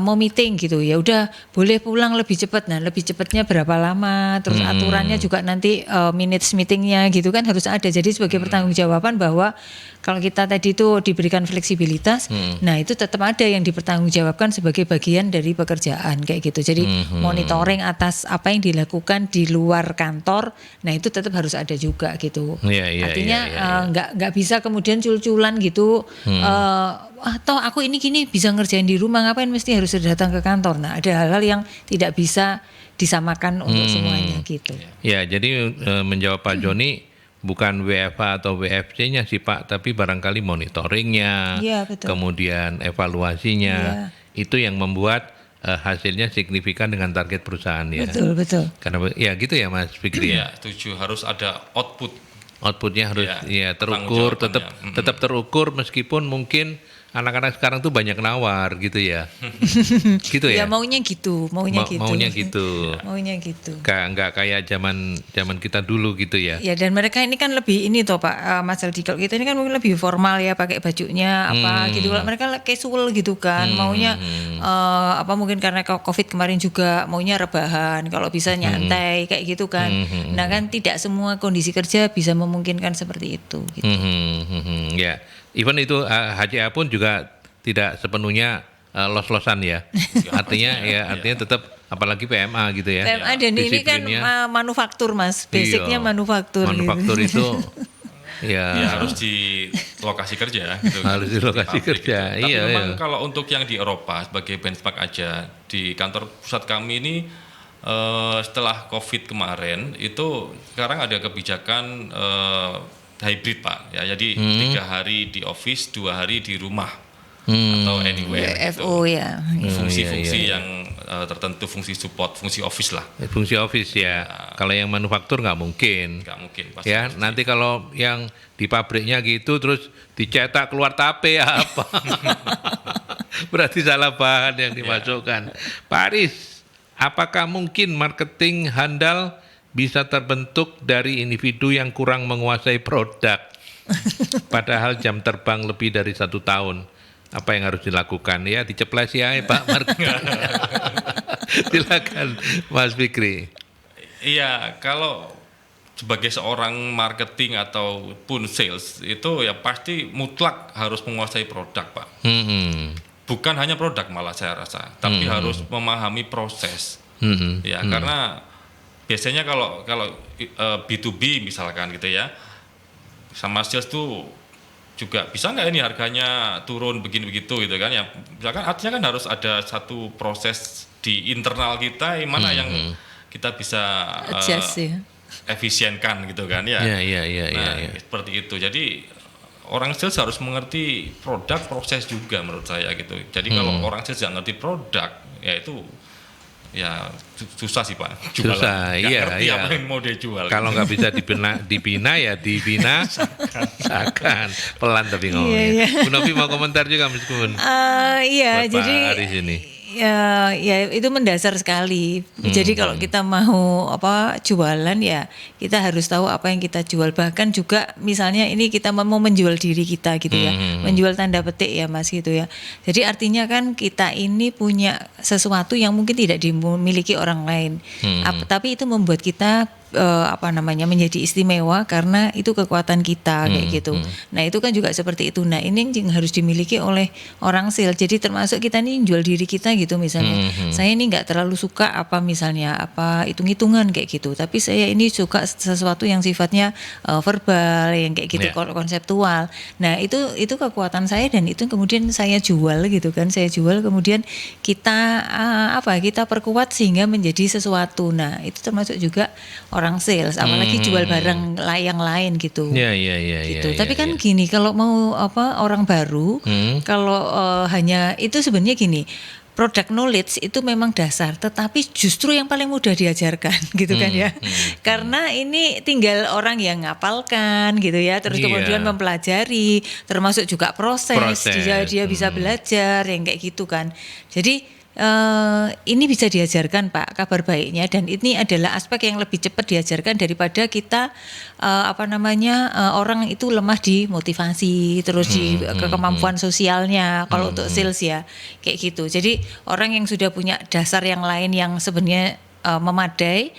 mau meeting gitu, ya udah boleh pulang lebih cepat. Nah, lebih cepatnya berapa lama? Terus aturannya juga nanti minutes meetingnya gitu kan harus ada. Jadi sebagai pertanggungjawaban bahwa kalau kita tadi itu diberikan fleksibilitas, nah itu tetap ada yang dipertanggungjawabkan sebagai bagian dari pekerjaan kayak gitu. Jadi monitoring atas apa yang dilakukan di luar kantor, nah itu tetap harus ada juga gitu. Artinya nggak bisa kemudian cul-culan gitu. Toh aku ini gini bisa ngerjain di rumah, ngapain mesti harus datang ke kantor. Nah ada hal-hal yang tidak bisa disamakan untuk semuanya gitu. Ya, jadi menjawab Pak Joni, bukan WFA atau WFC-nya sih Pak, tapi barangkali monitoringnya, Iya, betul. kemudian evaluasinya, itu yang membuat hasilnya signifikan dengan target perusahaan ya. Betul. Karena ya gitu ya Mas Fikri ya. Ya, setuju, harus ada output. Outputnya harus Ya, terukur, tanggung tetap terukur meskipun mungkin anak-anak sekarang tuh banyak nawar gitu ya. Gitu ya. Ya maunya gitu. Maunya gitu. Maunya gitu. Nggak kayak zaman kita dulu gitu ya. Ya, dan mereka ini kan lebih ini toh Pak Mas Aldi, kalau kita ini kan mungkin lebih formal ya, pakai bajunya apa gitu. Kalau mereka casual gitu kan, maunya apa mungkin karena Covid kemarin juga maunya rebahan, kalau bisa nyantai kayak gitu kan. Nah kan tidak semua kondisi kerja bisa memungkinkan seperti itu gitu. Ya, even itu HCA pun juga tidak sepenuhnya los-losan ya. Artinya tetap apalagi PMA gitu ya. PMA dan ini kan Disiplinnya. manufaktur Mas, basicnya Iya, manufaktur. manufaktur gitu. itu ya harus di lokasi kerja gitu. Harus di lokasi pabrik kerja, Tapi iya, memang iya. kalau untuk yang di Eropa sebagai benchmark aja, di kantor pusat kami ini setelah COVID kemarin itu sekarang ada kebijakan hybrid Pak ya. Jadi 3 hari di office, 2 hari di rumah atau anywhere gitu. FO ya. Fungsi-fungsi yang tertentu, fungsi support, fungsi office lah. fungsi office ya. Kalau yang manufaktur nggak mungkin. Nggak mungkin pasti. Ya, nanti kalau yang di pabriknya gitu terus dicetak keluar tape apa? Berarti salah bahan yang dimasukkan. Pak Aris, apakah mungkin marketing handal bisa terbentuk dari individu yang kurang menguasai produk? Padahal jam terbang lebih dari 1 tahun. Apa yang harus dilakukan? Ya, diceples ya Pak marketing. Silakan Mas Fikri. Iya, kalau sebagai seorang marketing ataupun sales itu ya pasti mutlak harus menguasai produk Pak. Bukan hanya produk malah saya rasa, tapi harus memahami proses. Ya, karena biasanya kalau B2B misalkan gitu ya, sama sales tuh juga bisa nggak ini harganya turun begini begitu gitu kan ya. Misalkan artinya kan harus ada satu proses di internal kita yang mana yang kita bisa Adjust ya. efisienkan gitu kan ya. Iya. Seperti itu. Jadi orang sales harus mengerti produk, proses juga menurut saya gitu. Jadi kalau orang sales nggak ngerti produk, ya itu ya susah sih Pak. Jualan. Susah, Nggak iya, ngerti iya. apa yang mau dia jual. Kalau nggak bisa dibina ya dibinasakan. Pelan tapi ngomongnya. Iya. Bu Novi mau komentar juga meskipun Iya, buat jadi Pak Aris ini. ya itu mendasar sekali. Jadi kalau kita mau jualan ya kita harus tahu apa yang kita jual. Bahkan juga misalnya ini kita mau menjual diri kita gitu ya, menjual tanda petik ya Mas gitu ya. Jadi artinya kan kita ini punya sesuatu yang mungkin tidak dimiliki orang lain. Tapi itu membuat kita menjadi istimewa karena itu kekuatan kita kayak gitu. Nah itu kan juga seperti itu. Nah ini yang harus dimiliki oleh orang sales. Jadi termasuk kita nih jual diri kita gitu misalnya. Saya ini nggak terlalu suka hitung-hitungan kayak gitu. Tapi saya ini suka sesuatu yang sifatnya verbal yang kayak gitu, konseptual. Nah itu kekuatan saya dan itu kemudian saya jual gitu kan. Saya jual kemudian kita kita perkuat sehingga menjadi sesuatu. Nah itu termasuk juga orang sales, apalagi jual barang yang lain gitu. Iya. Gitu. Tapi kan gini, kalau mau orang baru, kalau hanya itu sebenarnya gini, product knowledge itu memang dasar, tetapi justru yang paling mudah diajarkan gitu kan ya. Karena ini tinggal orang yang ngapalkan gitu ya, terus kemudian mempelajari, termasuk juga proses. Dia bisa belajar yang kayak gitu kan. Jadi ini bisa diajarkan Pak, kabar baiknya, dan ini adalah aspek yang lebih cepat diajarkan daripada kita orang itu lemah di motivasi, terus di kemampuan sosialnya kalau untuk sales ya kayak gitu. Jadi orang yang sudah punya dasar yang lain yang sebenarnya memadai,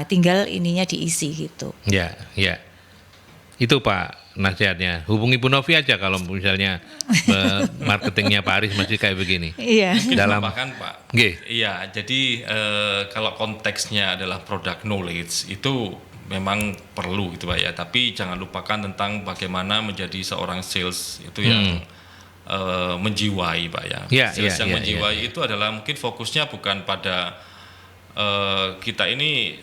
tinggal ininya diisi gitu. Ya. Itu Pak nasihatnya. Hubungi Bu Novi aja kalau misalnya marketingnya Pak Aris masih kayak begini. Iya. Dalam Bahkan Pak. Nggih. Iya, jadi kalau konteksnya adalah product knowledge itu memang perlu gitu Pak ya. Tapi jangan lupakan tentang bagaimana menjadi seorang sales itu yang menjiwai Pak ya. Sales yang menjiwai itu adalah mungkin fokusnya bukan pada kita ini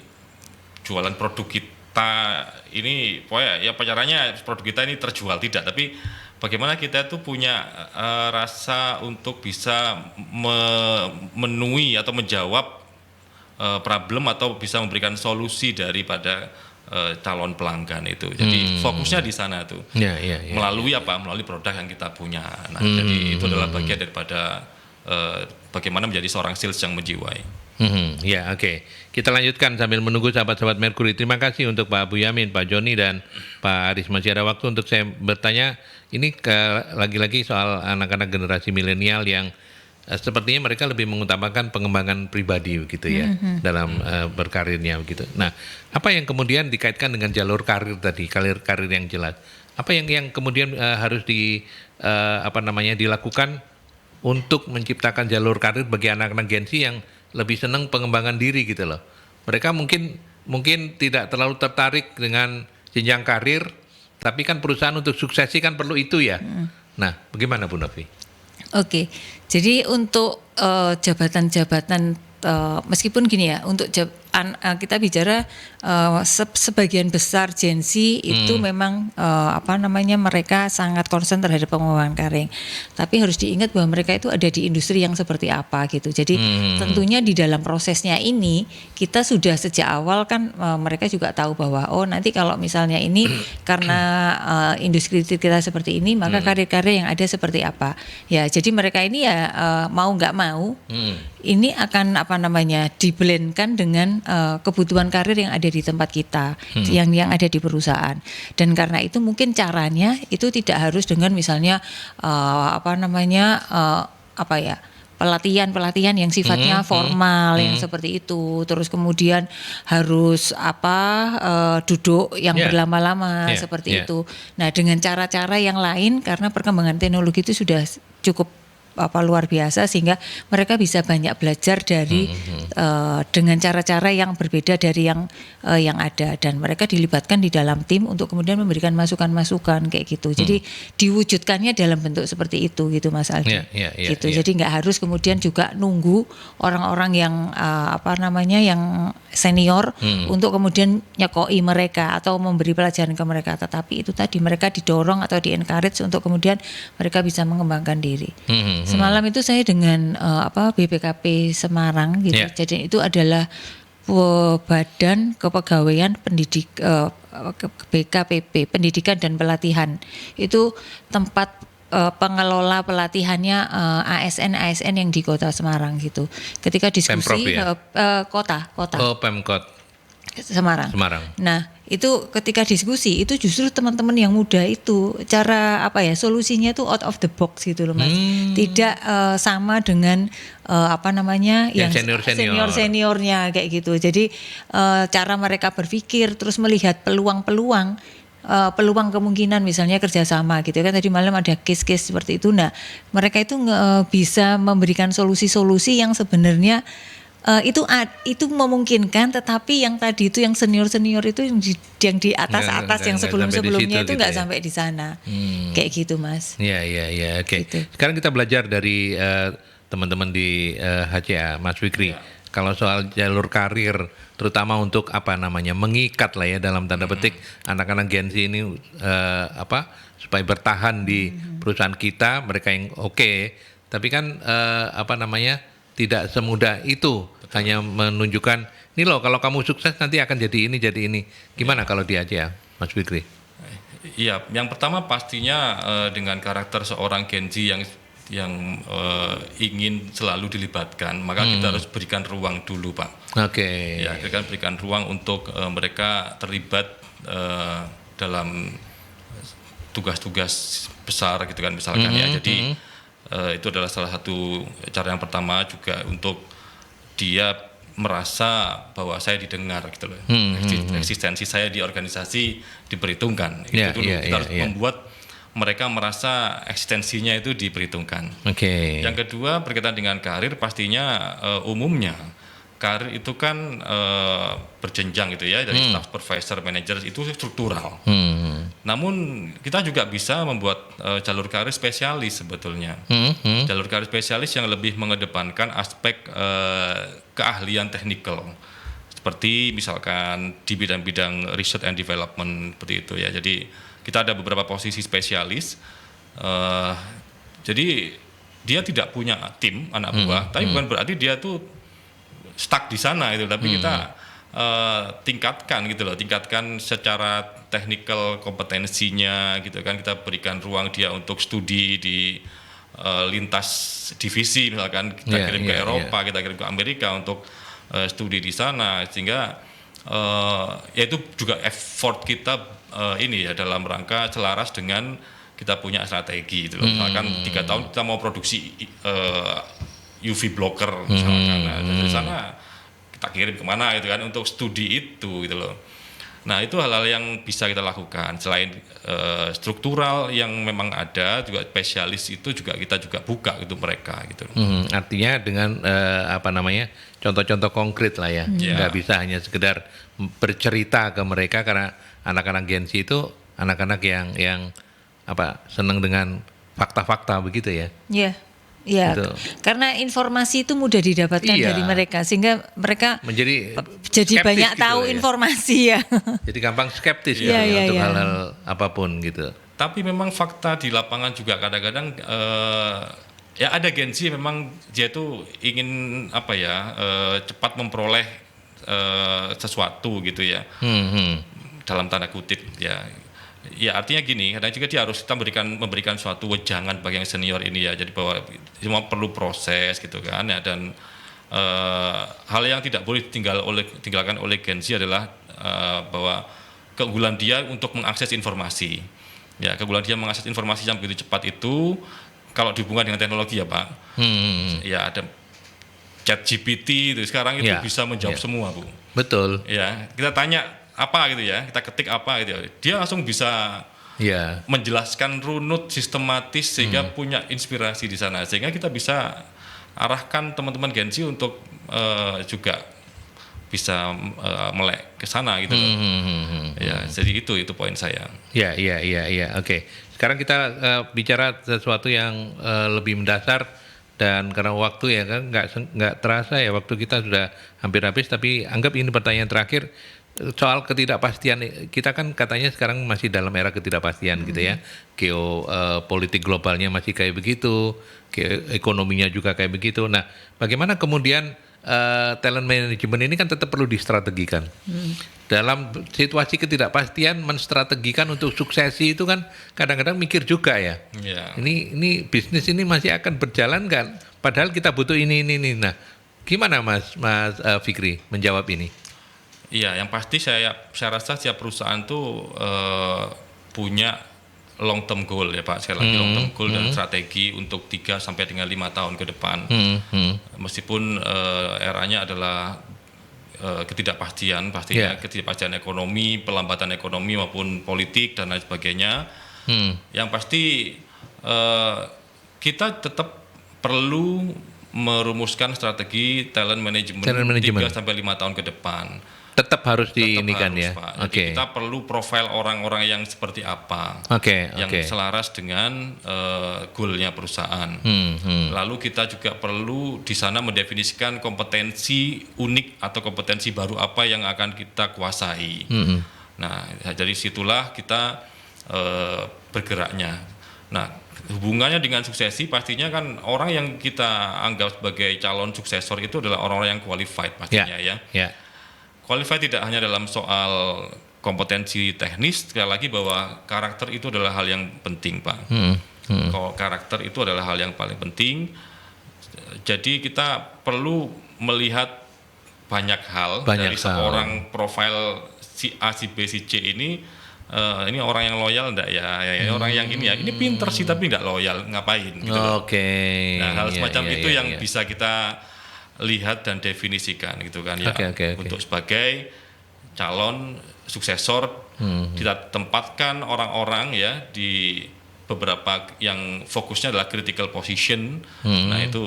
jualan produk kita ini pokoknya ya caranya produk kita ini terjual, tidak, tapi bagaimana kita itu punya rasa untuk bisa memenuhi atau menjawab problem atau bisa memberikan solusi daripada calon pelanggan itu. Jadi fokusnya di sana tuh. Melalui melalui produk yang kita punya. Nah, jadi itu adalah bagian daripada bagaimana menjadi seorang sales yang menjiwai. Oke. Kita lanjutkan sambil menunggu sahabat-sahabat Merkuri. Terima kasih untuk Pak Abu Yamin, Pak Joni, dan Pak Aris. Masih ada waktu untuk saya bertanya. Ini lagi-lagi soal anak-anak generasi milenial yang sepertinya mereka lebih mengutamakan pengembangan pribadi gitu ya dalam berkarirnya begitu. Nah, apa yang kemudian dikaitkan dengan jalur karir tadi, karir yang jelas? Apa yang kemudian harus dilakukan untuk menciptakan jalur karir bagi anak-anak Gen Z yang lebih senang pengembangan diri gitu loh. Mereka mungkin tidak terlalu tertarik dengan jenjang karir, tapi kan perusahaan untuk suksesi kan perlu itu ya. Nah, bagaimana Bu Novi? Oke, jadi untuk jabatan-jabatan meskipun gini ya, untuk kita bicara sebagian besar Gen Z itu memang mereka sangat concern terhadap pengembangan karir. Tapi harus diingat bahwa mereka itu ada di industri yang seperti apa gitu. Jadi tentunya di dalam prosesnya ini kita sudah sejak awal kan mereka juga tahu bahwa nanti kalau misalnya ini karena industri kita seperti ini maka karir-karir yang ada seperti apa. Ya, jadi mereka ini ya mau nggak mau ini akan diblendkan dengan kebutuhan karir yang ada di tempat kita, yang ada di perusahaan. Dan karena itu mungkin caranya itu tidak harus dengan misalnya pelatihan yang sifatnya formal yang seperti itu. Terus kemudian harus duduk yang berlama-lama seperti itu. Nah, dengan cara-cara yang lain karena perkembangan teknologi itu sudah cukup luar biasa sehingga mereka bisa banyak belajar dari dengan cara-cara yang berbeda dari yang ada, dan mereka dilibatkan di dalam tim untuk kemudian memberikan masukan-masukan kayak gitu. Jadi diwujudkannya dalam bentuk seperti itu gitu Mas Aldi. Gitu. Jadi nggak harus kemudian juga nunggu orang-orang yang yang senior untuk kemudian nyekoi mereka atau memberi pelajaran ke mereka, tetapi itu tadi mereka didorong atau di-encourage untuk kemudian mereka bisa mengembangkan diri. Semalam itu saya dengan BPKP Semarang gitu. Jadi itu adalah Badan Kepegawaian BKPP, Pendidikan dan Pelatihan. Itu tempat pengelola pelatihannya ASN yang di Kota Semarang gitu. Ketika diskusi kota. Oh, Pemkot Semarang. Semarang. Nah, itu ketika diskusi itu justru teman-teman yang muda itu cara solusinya itu out of the box gitu loh Mas. Tidak sama dengan yang seniornya kayak gitu. Jadi cara mereka berpikir terus melihat peluang kemungkinan misalnya kerjasama gitu kan, tadi malam ada case-case seperti itu. Nah, mereka itu bisa memberikan solusi-solusi yang sebenarnya itu memungkinkan, tetapi yang tadi itu yang senior itu yang di atas yang sebelumnya itu nggak sampai di sana kayak gitu Mas. Iya, oke. Gitu. Sekarang kita belajar dari teman-teman di HCA, Mas Fikri. Kalau soal jalur karir, terutama untuk mengikat lah ya dalam tanda petik anak-anak Gen Z ini supaya bertahan di perusahaan kita, mereka yang oke, tapi kan tidak semudah itu. Hanya menunjukkan, ini loh kalau kamu sukses nanti akan jadi ini. Gimana kalau di HCA, Mas Fikri? Iya, yang pertama pastinya dengan karakter seorang Gen Z yang ingin selalu dilibatkan, maka kita harus berikan ruang dulu, Pak. Oke. Ya, kita berikan ruang untuk mereka terlibat dalam tugas-tugas besar gitu kan, misalkan ya. Jadi itu adalah salah satu cara yang pertama juga untuk dia merasa bahwa saya didengar gitu loh. Eksistensi saya di organisasi diperhitungkan. Itu dulu kita harus membuat mereka merasa eksistensinya itu diperhitungkan. Yang kedua, berkaitan dengan karir, pastinya umumnya karir itu kan berjenjang gitu ya, dari staff supervisor, manager itu struktural. Namun kita juga bisa membuat jalur karir spesialis sebetulnya. Jalur karir spesialis yang lebih mengedepankan aspek keahlian teknikal. Seperti misalkan di bidang-bidang research and development seperti itu ya. Jadi kita ada beberapa posisi spesialis. Jadi dia tidak punya tim anak buah, tapi bukan berarti dia tuh stuck di sana itu, tapi kita tingkatkan secara teknikal kompetensinya gitu kan, kita berikan ruang dia untuk studi di lintas divisi, misalkan kita kirim ke Eropa, kita kirim ke Amerika untuk studi di sana, sehingga itu juga effort kita dalam rangka selaras dengan kita punya strategi gitu loh. Misalkan 3 tahun kita mau produksi UV blocker misalkan, nah, dari sana kita kirim kemana gitu kan untuk studi itu gitu loh. Nah, itu hal-hal yang bisa kita lakukan. Selain struktural yang memang ada, juga spesialis itu juga kita juga buka gitu mereka gitu. Artinya dengan contoh-contoh konkret lah ya, nggak bisa hanya sekedar bercerita ke mereka, karena anak-anak Gen Z itu anak-anak yang senang dengan fakta-fakta begitu ya. Iya. Ya, Gitu. karena informasi itu mudah didapatkan Iya. dari mereka, sehingga mereka Menjadi jadi skeptis banyak gitu tahu ya. informasi ya. Jadi gampang skeptis gitu Iya, ya iya, untuk iya. hal-hal apapun gitu. Tapi memang fakta di lapangan juga kadang-kadang ya ada Gen Z memang dia itu ingin cepat memperoleh sesuatu gitu ya. Dalam tanda kutip ya. Ya artinya gini, kadang juga dia harus kita memberikan suatu wejangan bagi yang senior ini ya. Jadi bahwa semua perlu proses gitu kan ya, dan hal yang tidak boleh tinggalkan oleh Gen Z adalah bahwa keunggulan dia untuk mengakses informasi. Ya, keunggulan dia mengakses informasi yang begitu cepat itu kalau dihubungkan dengan teknologi ya Pak. Ya ada Chat GPT itu sekarang itu Ya, bisa menjawab ya. semua Bu. Betul. Ya, kita tanya apa gitu ya, kita ketik apa gitu ya, dia langsung bisa Ya. menjelaskan runut sistematis sehingga punya inspirasi di sana, sehingga kita bisa arahkan teman-teman Gen Z untuk juga bisa melek ke sana gitu loh. Ya, jadi itu poin saya. Ya. Oke. Sekarang kita bicara sesuatu yang lebih mendasar, dan karena waktu ya kan nggak terasa ya, waktu kita sudah hampir habis. Tapi anggap ini pertanyaan terakhir soal ketidakpastian. Kita kan katanya sekarang masih dalam era ketidakpastian gitu ya. Geopolitik globalnya masih kayak begitu, ekonominya juga kayak begitu. Nah, bagaimana kemudian talent management ini kan tetap perlu distrategikan. Dalam situasi ketidakpastian, menstrategikan untuk suksesi itu kan kadang-kadang mikir juga ya. Ya. Ini bisnis ini masih akan berjalan kan? Padahal kita butuh ini. Nah, gimana Mas Fikri menjawab ini? Iya, yang pasti saya rasa setiap perusahaan tuh punya long term goal ya Pak. Sekali lagi long term goal dan strategi untuk 3 sampai dengan 5 tahun ke depan. Meskipun eranya adalah ketidakpastian, pastinya ketidakpastian ekonomi, pelambatan ekonomi maupun politik dan lain sebagainya. Yang pasti kita tetap perlu merumuskan strategi talent management 3 sampai 5 tahun ke depan. Tetap harus Tetap ya. Pak. Jadi kita perlu profil orang-orang yang seperti apa, yang selaras dengan goalnya perusahaan. Lalu kita juga perlu di sana mendefinisikan kompetensi unik atau kompetensi baru apa yang akan kita kuasai. Nah, dari situlah kita bergeraknya. Nah, hubungannya dengan suksesi pastinya kan orang yang kita anggap sebagai calon suksesor itu adalah orang-orang yang qualified pastinya ya. Qualified tidak hanya dalam soal kompetensi teknis, sekali lagi bahwa karakter itu adalah hal yang penting Pak. Kalau karakter itu adalah hal yang paling penting. Jadi kita perlu melihat banyak hal dari seorang profil si A, si B, si C ini orang yang loyal enggak ya, orang yang ini pinter sih tapi enggak loyal, ngapain gitu loh. Nah, hal semacam itu yang bisa kita lihat dan definisikan gitu kan ya. Untuk sebagai calon suksesor kita tempatkan orang-orang ya di beberapa yang fokusnya adalah critical position. Nah, itu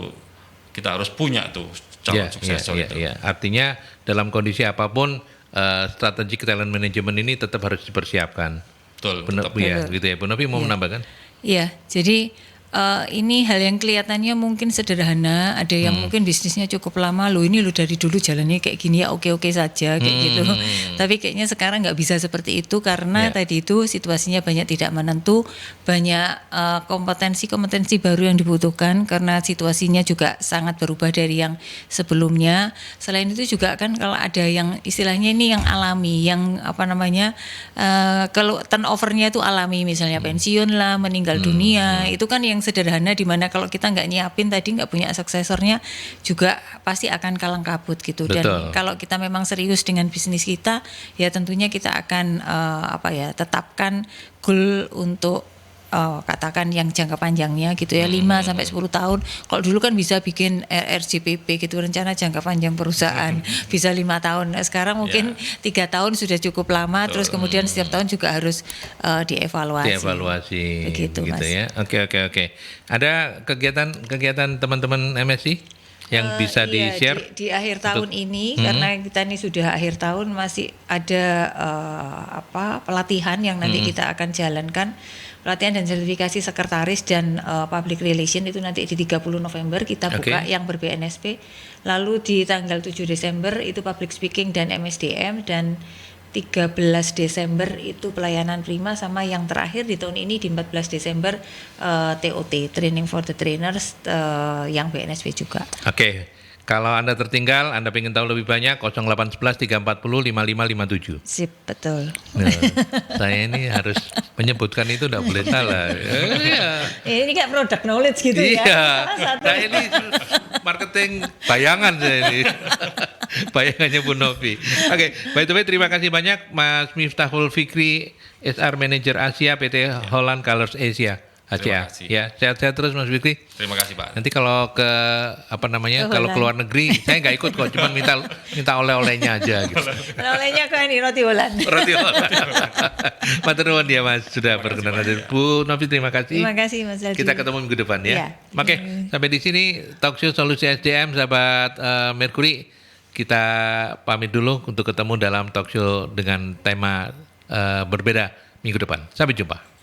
kita harus punya tuh calon suksesor itu. Artinya dalam kondisi apapun strategi talent management ini tetap harus dipersiapkan. Betul. Gitu ya. Bu Novi mau menambahkan? Iya, jadi ini hal yang kelihatannya mungkin sederhana, ada yang mungkin bisnisnya cukup lama, ini dari dulu jalannya kayak gini ya, oke-oke saja kayak gitu. Tapi kayaknya sekarang nggak bisa seperti itu karena tadi itu situasinya banyak tidak menentu, banyak kompetensi baru yang dibutuhkan karena situasinya juga sangat berubah dari yang sebelumnya. Selain itu juga kan kalau ada yang istilahnya ini yang alami, yang kalau turnovernya itu alami, misalnya pensiun lah, meninggal dunia, itu kan yang sederhana, dimana kalau kita nggak nyiapin tadi, nggak punya suksesornya juga pasti akan kalang kabut gitu. Dan kalau kita memang serius dengan bisnis kita, ya tentunya kita akan tetapkan goal untuk katakan yang jangka panjangnya gitu ya 5 sampai 10 tahun. Kalau dulu kan bisa bikin RJPP gitu, rencana jangka panjang perusahaan bisa 5 tahun. Nah, sekarang mungkin 3 tahun sudah cukup lama. Terus kemudian setiap tahun juga harus dievaluasi. Begitu, gitu Mas. ya. Oke. Ada kegiatan teman-teman MSI yang bisa Iya, di-share di akhir tahun ini karena kita ini sudah akhir tahun masih ada pelatihan yang nanti kita akan jalankan, pelatihan dan sertifikasi sekretaris dan public relation itu nanti di 30 November kita buka yang ber-BNSP, lalu di tanggal 7 Desember itu public speaking dan MSDM, dan 13 Desember itu pelayanan prima, sama yang terakhir di tahun ini di 14 Desember TOT, Training for the Trainers, yang BNSP juga. Oke. Kalau Anda tertinggal, Anda ingin tahu lebih banyak, 0811 340 5557. Sip, betul. Nah, saya ini harus menyebutkan itu, tidak boleh salah. Ini kayak product knowledge gitu ya. Iya, Salah satu. saya ini marketing bayangan saya ini. Bayangannya Bu Novi. Oke, by the way terima kasih banyak Mas Miftahul Fikri, SR Manager Asia PT Holland Colors Asia. Terima kasih. Ya, sehat-sehat terus Mas Fikri. Terima kasih Pak. Nanti kalau ke kalau keluar negeri saya nggak ikut kok, cuma minta oleh-olehnya aja gitu. Olehnya kan ini roti Holland. Roti Holland. Matur nuwun ya Mas sudah berkenan hadir. Bu Novi terima kasih. Terima kasih Mas Aldi. Kita ketemu minggu depan ya. Iya. Oke, sampai di sini Talkshow Solusi SDM sahabat Mercury. Kita pamit dulu untuk ketemu dalam talkshow dengan tema berbeda minggu depan. Sampai jumpa.